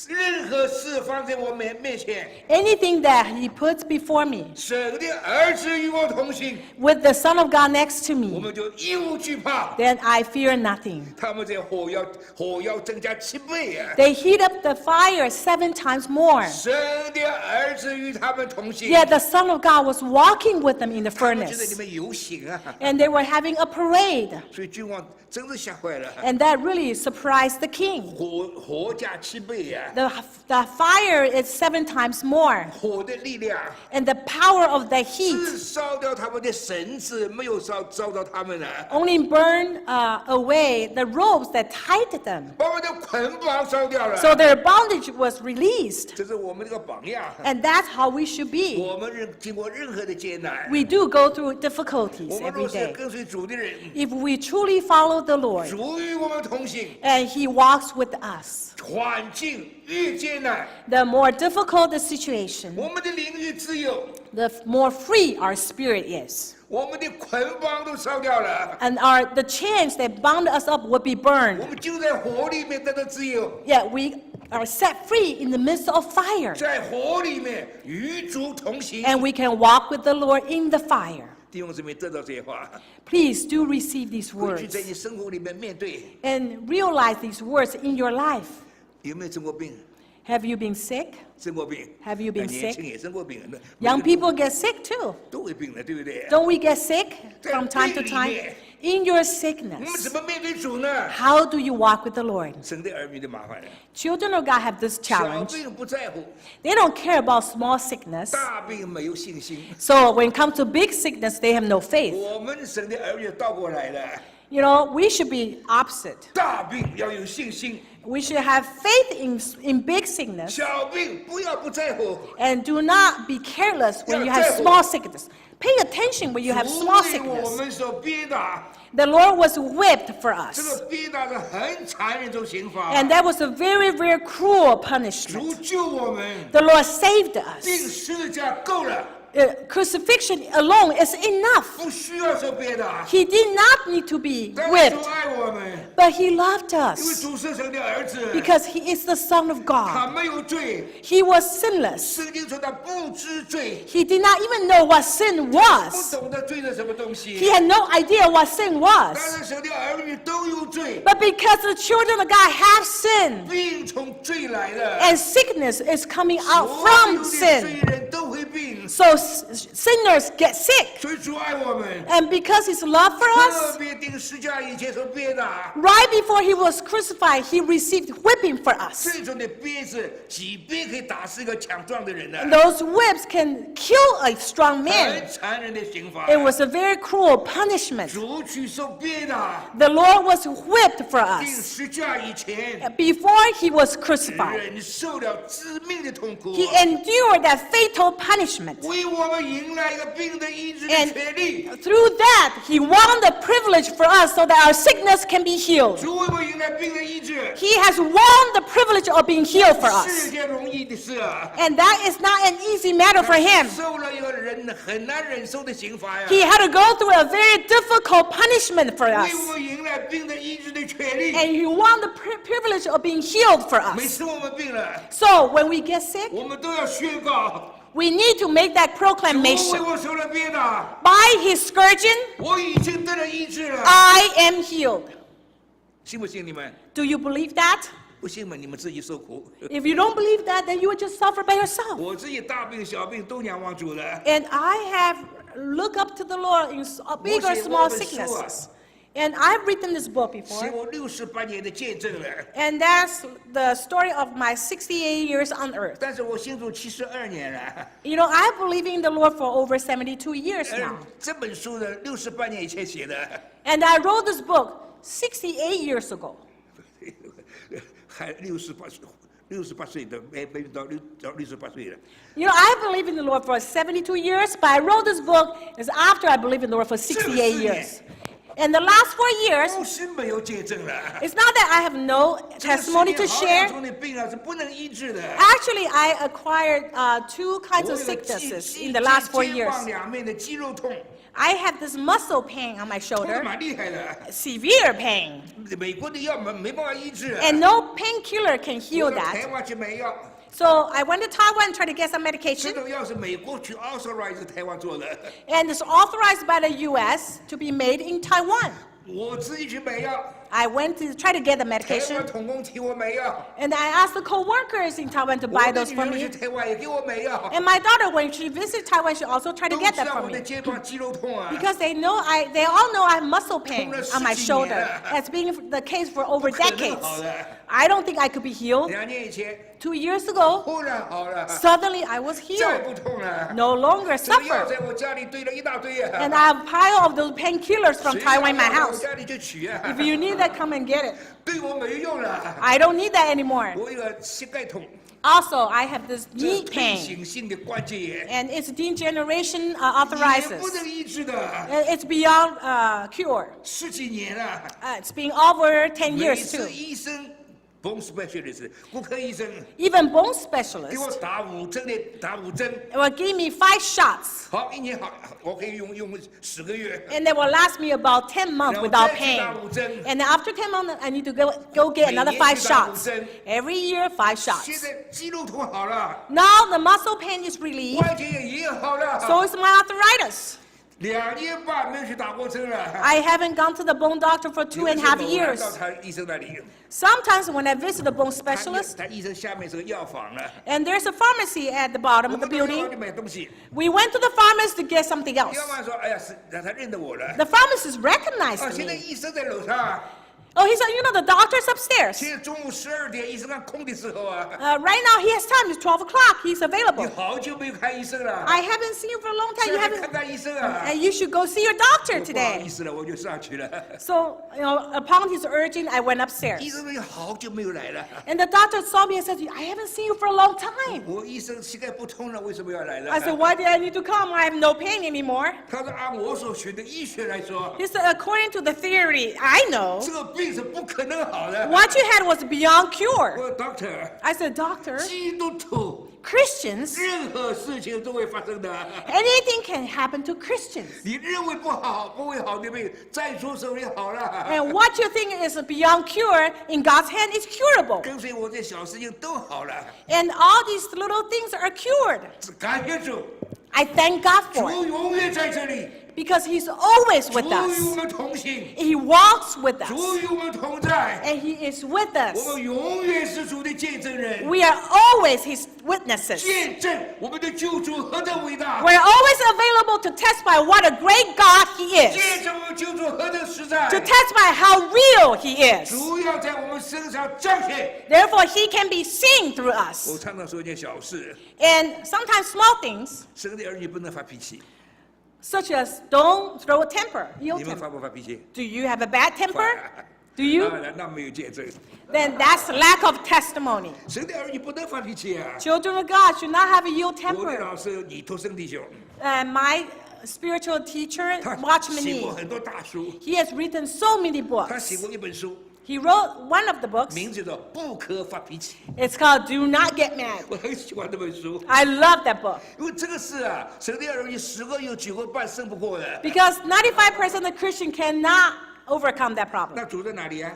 任何事放在我面前， Anything that he puts before me, 神的儿子与我同行， with the Son of God next to 我 me, 们就一无惧怕。 then I fear nothing. 他们这火要增加7倍啊！ They heat up the fire 7 times more. 神的儿子与他们同行， Yet the Son of God was walking with them in the 他们就在里 furnace. 面游行啊！ And they were having a parade. 所以君王真是吓坏了， And that really surprised the king. 火加7倍啊！ The fire is 7 times more. 火的力量 And the power of the 是 heat 烧掉他们的绳子，没有烧到他们了， only burn away the ropes that tied them. 把我们的捆绑烧掉了。 So their bondage was released. 这是我们这个榜样。 And that's how we should be. 我们经过任何的艰难， We do go through difficulties 我们 every 若是 day. 跟随主的人， If we truly follow the Lord 主与我们同行， and He walks with us, 环境越艰难， the more difficult the situation, 我们的灵越自由， the more free our spirit is. 我们的捆绑都烧掉了， And the chains that bound us up would be 我 burned. 们就在火里面得到自由， Yet we are set free in the midst of fire. 在火里面与主同行。 And we can walk with the Lord in the fire. 弟兄姊妹，得到这些话， Please do receive these 回去 words 在你生活里面面对。 and realize these words in your life. 有没有生过病？ Have you been sick? 生过病。 Have you been 年 sick? 轻也生过病， Young people get sick too. 都会病的，对不对？ Don't we get sick from time to time? In your 我们 sickness, 怎么面对主呢？ how do you walk with the Lord? 神的儿女的麻烦了， Children of God have this 小 challenge. 病不在乎， They don't care about small sickness. 大病没有信心。 So when it comes to big sickness, they have no faith. 我们神的儿女倒过来了， You know, we should be opposite. 大病要有信心， We should have faith in big sickness 小病不要不在乎。 and do not be careless when you have small sickness. Pay attention when you have 主 small 为我 sickness. 们所鞭打， The Lord was whipped for 这 us. 个鞭打是很残忍的刑罚。 And that was a very, very cruel 主 punishment. 救我们， The Lord saved 钉 us. 十字架够了， Crucifixion alone is enough. 不需要受鞭打。 He did not need to be 但是主 whipped, 爱我们， but He loved 因为 us 主是神的儿子， because He is the Son of 他 God. 没有罪。 He was sinless. 圣经说他不知罪， He did not even know what sin 不 was. 懂得罪是什么东 He 西。 had no idea what sin 当 was. 然，神的儿女都有罪， But because the children of God have sin, 病从罪来的， and sickness is coming out 所有 from 的罪 sin, 人都会病。 so sinners get sick. 所以主爱我们， And because His love for 特 us, 别钉十架以前所鞭打， right before He was crucified, He received whipping for us. 这种的鞭子几鞭可以打死一个强壮的人呢？ Those whips can kill a strong 很 man. 残忍的刑罚。 It was a very cruel punishment. 主去受鞭打， The Lord was whipped for 钉 us 十架以前， before He was crucified. 忍受了致命的痛苦， He endured that fatal punishment. 为我们迎来一个病的医治的 And 权利。 through that, He won the privilege for us so that our sickness can be healed. 主为我们迎来病的医治， He has won the privilege of being healed for 是 us. 件容易的事啊。 And that is not an easy matter for Him. 受了一个人很难忍受的刑罚呀， He had to go through a very difficult punishment for 为 us. 我们迎来病的医治的权利。 And He won the privilege of being healed for 每 us. 次我们病了， So when we get sick, 我们都要宣告： we need to make that 主为 proclamation. 我受了鞭打， By His scourging, 我已经得了医治了。 I am healed. 信不信你们？ Do you believe that? 不信嘛，你们自己受苦。 If you don't believe that, then you will just suffer by yourself. 我自己大病小病都仰望主了。 And I have looked up to the Lord in big or small sicknesses. And I've written this book 写 before. 我68年的见证了， And that's the story of my 68 years on earth. 但是我信主72年了。 You know, I've believed in the Lord for over 72 years now. 这本书呢，68年以前写的， And I wrote this book 68 years ago. 还68岁的，没到68岁了。 You know, I believed in the Lord for 72 years, but I wrote this book is after I believed in the Lord for 68 years. And the last 4 years, 不是没有见证了。 it's not that I have no 这个世 testimony 界 to 好两 share. 种的病啊是不能医治的。 Actually, I acquired 2 kinds 我 of 有 sicknesses in the last 4 肩膀 years. 两面的肌肉痛， I have this muscle pain on my 痛得 shoulder, 蛮厉害的。 severe pain, 美国的药没办法医治， and no painkiller can 我 heal 到台 that. 湾去买药， So I went to Taiwan and tried to get some 这 medication, 种药是美国去 authorize 台湾做的， and it's authorized by the U.S. to be made in Taiwan. 我自己去买药， I went to try to get the 台 medication, 湾同工替我买药， and I asked the co-workers in Taiwan to 我 buy 的 those 女 for 儿去 me. 台湾也给我买药， And my daughter, when she visited Taiwan, she also tried to 都 get 知 that 道 for 我的 me. 肩膀肌肉痛啊。 Because they all know I have muscle pain 痛了 on my 10几 shoulder. 年了。 That's been the case for over 不可能 decades. 好的。 I don't think I could be healed. 2年以前 2 years ago, 忽然好了， suddenly I was 再 healed. 不痛了。 No longer 这个药 suffer. 在我家里堆了一大堆啊。 And I have a pile of those painkillers from 谁要 Taiwan in my 药我 house. 家里就取啊。 If you need that, come and get it. 对我没用了。 I don't need that anymore. 我有个膝盖痛， Also, I have this 这 knee 退 pain, 行性的关节炎， and it's degeneration 也 arthritis. 不能医治的， It's beyond cure. 10几年了。 It's been over 10每 years 次 too. 医生 bone specialist 骨科医生 Even bone 给我 specialists 打5针的，打5针。 will give me 5 shots, 好，1年好，我可以用10个月。 and they will last me about 10 months 然后 without 再去 pain. 打5针。 And then after 10 months, I need to go get another 每 5年去打5 shots. 针。 Every year, 5现 shots. 在肌肉痛好了， Now the muscle pain is relieved, 关节炎也好了。 so is my arthritis. 2年半没有去打过针了。 I haven't gone to the bone doctor for 2.5 years. 到他医生那里， Sometimes when I visit the bone 他 specialist, 他医生下面是个药房了。 and there's a pharmacy at the bottom 我 of the 们到药房 building, 去买东西， we went to the pharmacy to get something else. 药房说：“哎呀，是让他认得我了。 The pharmacist 哦， recognized 现在 me. 医生在楼上。 Oh, he said, the doctor's upstairs. 现在中午12点，医生刚空的时候啊， Right now he has time. It's 12 o'clock. He's 你 available. 好久没有看医生了， I haven't seen you for a long time. You 上去 haven't, 看看医生啊。 and you should go see your doctor 不好意 today. 思了，我就上去了。 So, upon his urging, I went 医 upstairs. 生说好久没有来了， And the doctor saw me and said, I haven't seen you for a long time. 我医生膝盖不通了，为什么要来 I said, 了？ why did I need to come? I have no pain anymore. 他说按我所学的医学来说， He said, according to the theory I know, 这个病是不可能好的。 what you had was beyond cure. 我说 doctor， I said, doctor, 基督徒 Christians, 任何事情都会发生的。 anything can happen to Christians. 你认为不好，不会好的病，再出手也好了。 And what you think is beyond cure, in God's hand, is curable. 跟随我这小事情都好了， And all these little things are cured. 只感谢主， I thank God for it 主永远在这里， because He's always 主 with 与我 us. 们同行， He walks with 主 us. 与我们同在， And He is with 我 us. 们永远是主的见证人， We are always His witnesses. 见证我们的救主何等伟大， We're always available to testify what a great God He is, 见证我们救主何等实在 to，testify how real He is. 主要在我们身上彰显。 Therefore, He can be seen through 我 us. 常常说一件小事， And sometimes small things, 神的儿女不能发脾气， such as don't throw a temper. 你 ill 们 temper. 发不发脾气？ Do you have a bad 发 temper? Do you? 那没有见证。 Then that's lack of testimony. 神的儿女不能发脾气啊！ Children of God should not have a ill 我的 temper. 老师你托生弟兄， And my spiritual teacher, 他 Watchman 写过 Nee, 很多大书， he has written so many 他写 books. 过一本书， He wrote one of the books. 名字叫《不可发脾气》， It's called Do Not Get Mad. 我很喜欢这本书， I love that book 因为这个事啊，神的儿女10个有9个半胜不过的。 because 95% of Christians cannot overcome that problem. 那主在哪里啊？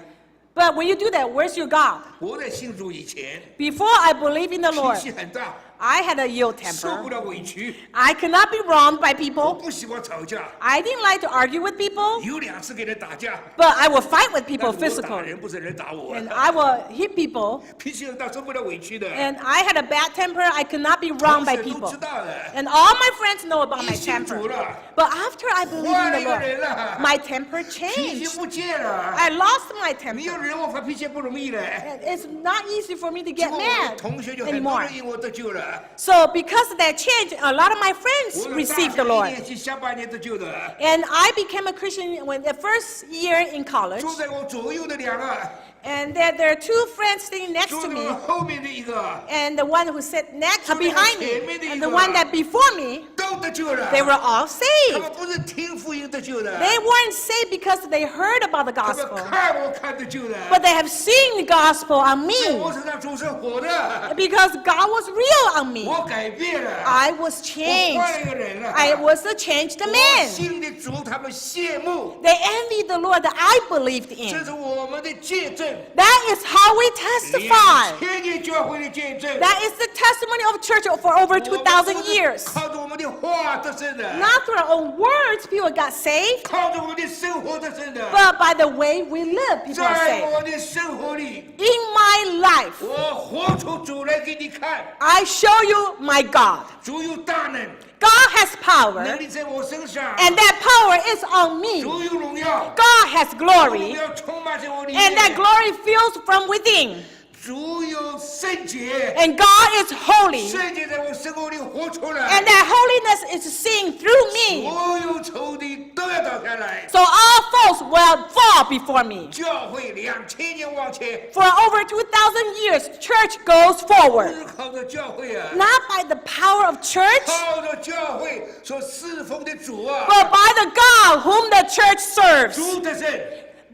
But when you do that, where's your God? 我在信主以前， Before I believe in the 脾 Lord, 气很大， I had a ill 受不 temper. 了委屈， I could not be wronged by 我 people. 不喜欢吵架， I didn't like to argue with people, 有2次跟人打架， but I will fight with 但 people 是我打 physically. 人不是人打我， And I will hit people. 脾气很大，受不了委屈的。 And I had a bad temper. I could not be wronged 同 by 学都 people. 知道的， And all my friends know about my 一信主 temper. 了， But after I believed 换 in 了 the 一个人 Lord, 了， my temper 脾气 changed. 不见了。 I lost my 你要 temper. 忍我发脾气不容易嘞。 And it's not easy for me to 结 get 果我 mad 同学就很多 anymore. 人因我得救了。 So because of that change, a lot of my friends 我的大 received 学 the 1 Lord. 年级下半年得救的， And I became a Christian when the first year in college. 坐在我左右的2个， And there are 2 friends sitting next 坐 to 在 me. 我后面的1个， And the one who sat next behind me. And the 前面的一个。 one that before me, 都得救了。 they were all 他 saved. 们不是听福音得救的， They weren't saved because they heard about the 他们 gospel, 看我看得救的。 but they have seen the gospel on 在我 me 身上主是活的， because God was real on me. 我改变了， I was 我换了 changed. 一个人了。 I was a changed 我 man. 信的主，他们羡慕， They envied the Lord that I believed 这 in. 是我们的见证。 That is how we testify. 2000年教会的见证。 That is the testimony of church for over 我们不是 2,000 years. 靠着我们的的话得胜的， Not through our own words, people got saved, 靠着我们的生活得胜的。 but by the way we live, people are 在 saved. 我的生活里， In my life, 我活出主来给你看。 I show you my God. 主有大能， God has power, 能力在我身上。 and that power is on me. 主有荣耀， God has 荣 glory, 耀充满在我里 and that 面。 glory fills from within. 主有圣洁， And God is holy, 圣洁在我生活里活出 and 来。 that holiness is seen through me. 所有仇敌都要倒下来。 So all foes will fall before me. 教会2000年往前， For over 2,000 years, church goes 不 forward. 是靠着教会啊， Not by the power of church, 靠着教会所侍奉的主啊， but by the God whom the church serves. 主得胜，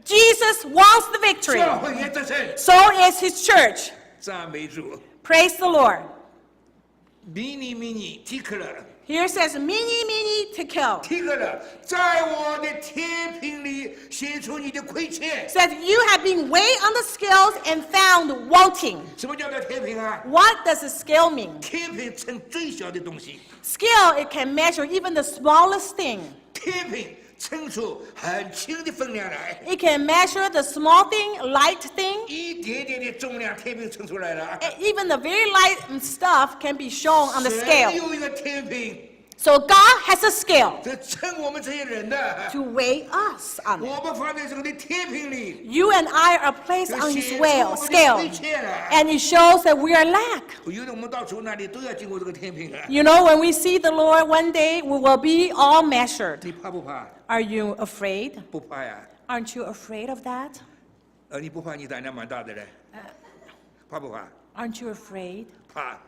Jesus wants the victory. 教会也得胜。 So is his church. 赞美主。 Praise the Lord. 迷你提克了， Here says, many to kill. 提克了，在我的天平里显出你的亏欠。 Says, you have been weighed on the scales and found wanting. 什么叫做天平啊？ What does a scale mean? 天平称最小的东西， Scale, it can measure even the smallest thing. 天平称出很轻的分量来， It can measure the small thing, light thing. 一点点的重量，天平称出来了。 Even the very light stuff can be shown on the 神 scale. 有一个天平， So God has a scale 这称我们这些人的。 to weigh us on it. 我们放在这个的天平里， You and I are placed 就 on 显 his 出我们的 scale, 亏欠了。 and it shows that we are lack. 有的我们到主那里都要经过这个天平啊。 You know, when we see the Lord one day, we will be all measured. 你怕不怕？ Are you afraid? 不怕呀。 Aren't you afraid of that? 你不怕，你胆量蛮大的嘞。怕不怕？ Aren't you afraid? 怕。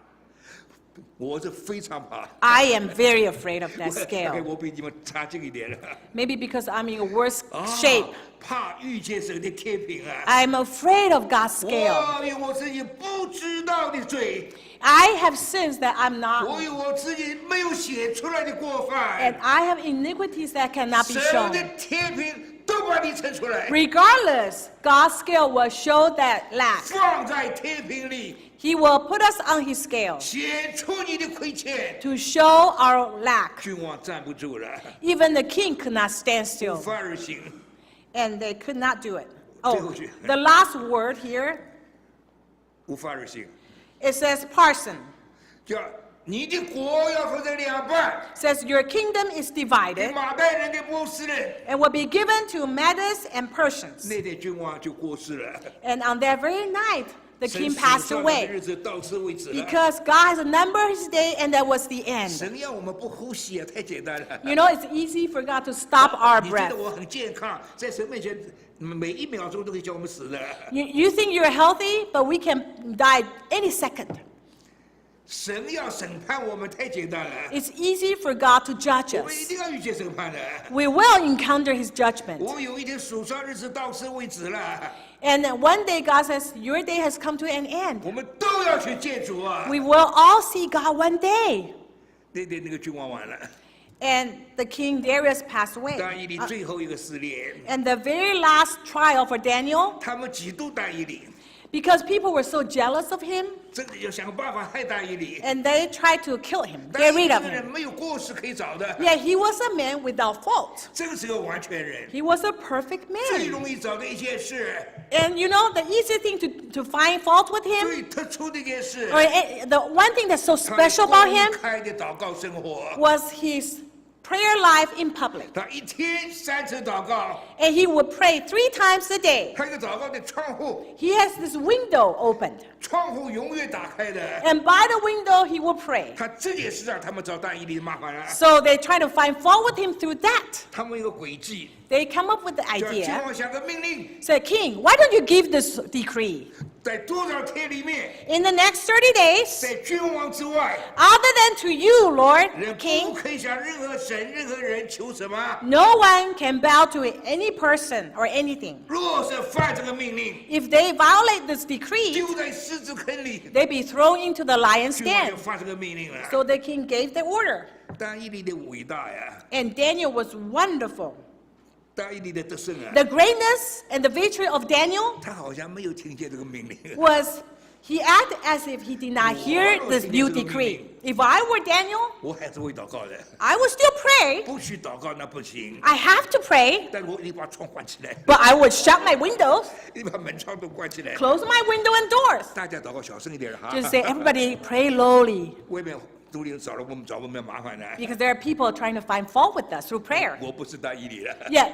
我是非常怕。 I am very afraid of that 大概 scale. 我比你们差劲一点了。 Maybe because I'm in a worse shape. 怕遇见神的天平啊！ I'm afraid of God's scale. 我有我自己不知道的罪， I have sins that I'm 我 not, 有我自己没有写出来的过 and 犯。 I have iniquities that cannot be 神 shown. 的天平都把你称出来， Regardless, God's scale will show that lack. 放在天平里， He will put us on his scale 显出你的亏欠。 to show our lack. 君王站不住了， Even the king could not stand 无 still, 法而行。 and they could not do it. Oh, 最后句。 the last word here, 无法而行， it says parson. 叫你的国要分成两半， Says your kingdom is 给 divided 马代人的波斯人。 and will be given to Medes and Persians. 那天君王就过世了， And on that very night, the 神 king 数 passed 上的 away 日子到此为止了。 because God has numbered his day, and that was the end. 神要我们不呼吸啊，太简单了。 You know, it's easy for God to stop our 你觉 breath. 得我很健康，在神面前每一秒钟都可以叫我们死的。 You think you're healthy, but we can die any second. 神要审判我们太简单了， It's easy for God to judge 我们一 us. 定要遇见审判的。 We will encounter his judgment. 我们有一天数算日子到此为止了， And then one day God says, your day has come to an end. 我们都要去见主啊。 We will all see God one day. 那天那个君王完了， And the king Darius passed away. 但以理最后一个试炼， And the very last trial for Daniel, 他们嫉妒但以理， because people were so jealous of him, 真的要想办法害但以理。 and they tried to kill him, 但 get 以理 rid 这 of 个人 him. 没有过失可以找的， Yet he was a man without fault. 这个是个完全人。 He was a perfect 最 man. 容易找的一件事， And you know, the easy thing to find fault with him, 最突出的一件事， or the one thing that's so 他 special about him 公开的祷告生活。 was his prayer life in public. 他一天3次祷告， And he would pray 3 times a day. 他一个祷告的窗户， He has this window opened. 窗户永远打开的。 And by the window, he will pray. 他这件事让他们找但以理麻烦了。 So they try to find fault with him through that. 他们有个诡计， They come up with the 叫君 idea. 王下个命令， Say, King, why don't you give this decree? 在多少天里面， In the next 30 days, 在君王之外， other than to you, Lord, 人不 King, 可以向任何神、任何人求什么。 no one can bow to any person or anything. 若是犯这个命令， If they violate this decree, 丢在狮子坑里， they be thrown into the lion's 君王 den. 就发这个命令了。 So the king gave the order. 但以理的伟大呀， And Daniel was wonderful. 但以理的得胜啊， The greatness and the victory of Daniel 他好像没有听见这个命令。 was He acted as if he did not hear this new decree. If I were Daniel, 我还是会祷告的。 I would still pray. 不许祷告那不行。 I have to pray, 但我你把窗关起来， but I would shut my windows, 你把门窗都关起来。 close my window and doors. 大家祷告小声一点哈。 Just say, everybody pray lowly, 外面都有找我们麻烦呢。 because there are people trying to find fault with us through prayer. 我不是大伊里了。 Yet,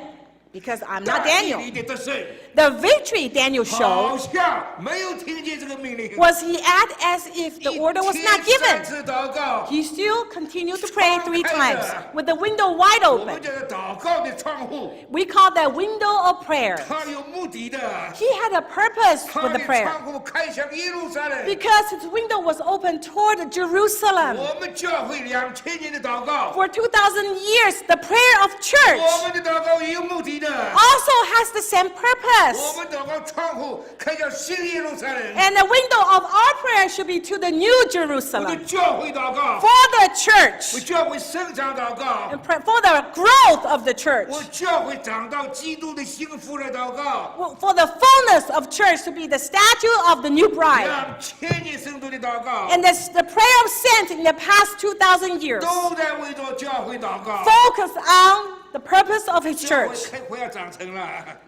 because I'm not 大伊 Daniel, 里的得胜， the victory Daniel 好 showed 像没有听见这个命令。 was he acted as if the order was not 一天三 given. 次祷告， He still continued to pray 3 times with the window wide 我们 open. 叫做祷告的窗户， We call that window of prayer. 它有目的的。 He had a purpose 他 for the 的 prayer 窗户开向耶路撒冷。 because his window was open toward Jerusalem. 我们教会2000年的祷告， For 2,000 years, the prayer of 我 们 church 的祷告也有目的的。 also has the same 我 purpose. 们祷告窗户开向新耶路撒冷。 And the window of our prayer should be to the new 我的 Jerusalem, 教会祷告， for the 我 church, 教会生长祷告， and for the growth of the church, 我教会长到基督的幸福来祷告。 for the fullness of church to be the statue of the new bride. 2000年圣徒的祷告， And the prayer of saints in the past 2,000 years 都在为着教会祷告。 focus on the purpose of his 教会 church 开会要长成了。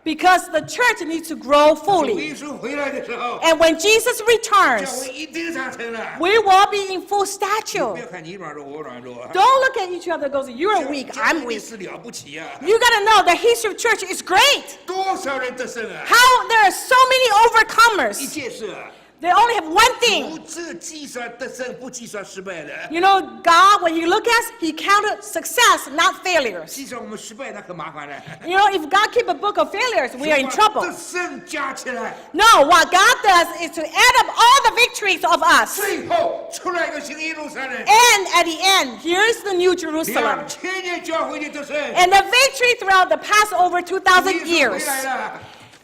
because the church needs to grow 主 fully. 耶稣回来的时候， And when Jesus 教 returns, 会一定长成了。 we will be in full 不 stature. 要看你软弱，我软弱。 Don't look at each other and go, you're weak, 教 I'm 会 weak. 是了不起啊！ You gotta know the history of church is great. 多少人得胜啊！ How there are so many 一 overcomers. 件事， They only have one thing. 不只计算得胜，不计算失败的。 You know, God, when He look at, He counted success, not failures. 计算我们失败，那可麻烦了。 You know, if God keep a book of failures, we are in 把 trouble. 得胜加起来， No, what God does is to add up all the victories of us. 最后出来一个新耶路撒冷。 And at the end, here's the New Jerusalem. 2000年教会的得胜， And the victory throughout the past over 2,000 耶稣 years. 回来了。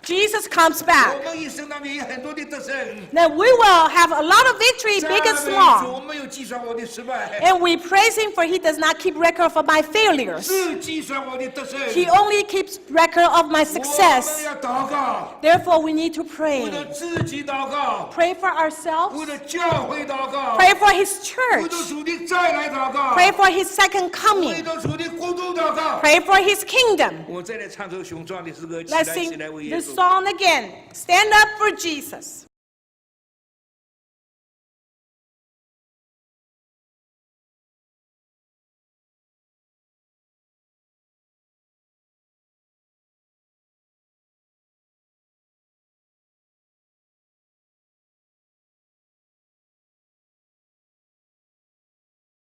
Jesus comes back. 我们一生当中有很多的得胜。 Then we will have a lot of victory, big and 赞美主 small. 我没有计算我的失败， And we praise Him for He does not keep record of my failures. 只计算我的得胜。 He only keeps record of my 我们 success. 要祷告， Therefore, we need to 为 pray. 了自己祷告， Pray for ourselves. 为了教会祷告， Pray for His 为 church. 了主的再来祷告， Pray for His second 为 coming. 了主的国度祷告。 Pray for His kingdom. 我再来唱首雄壮的诗歌，起 Let's 来，起 sing 来为耶 this 稣。 song again. Stand up for Jesus.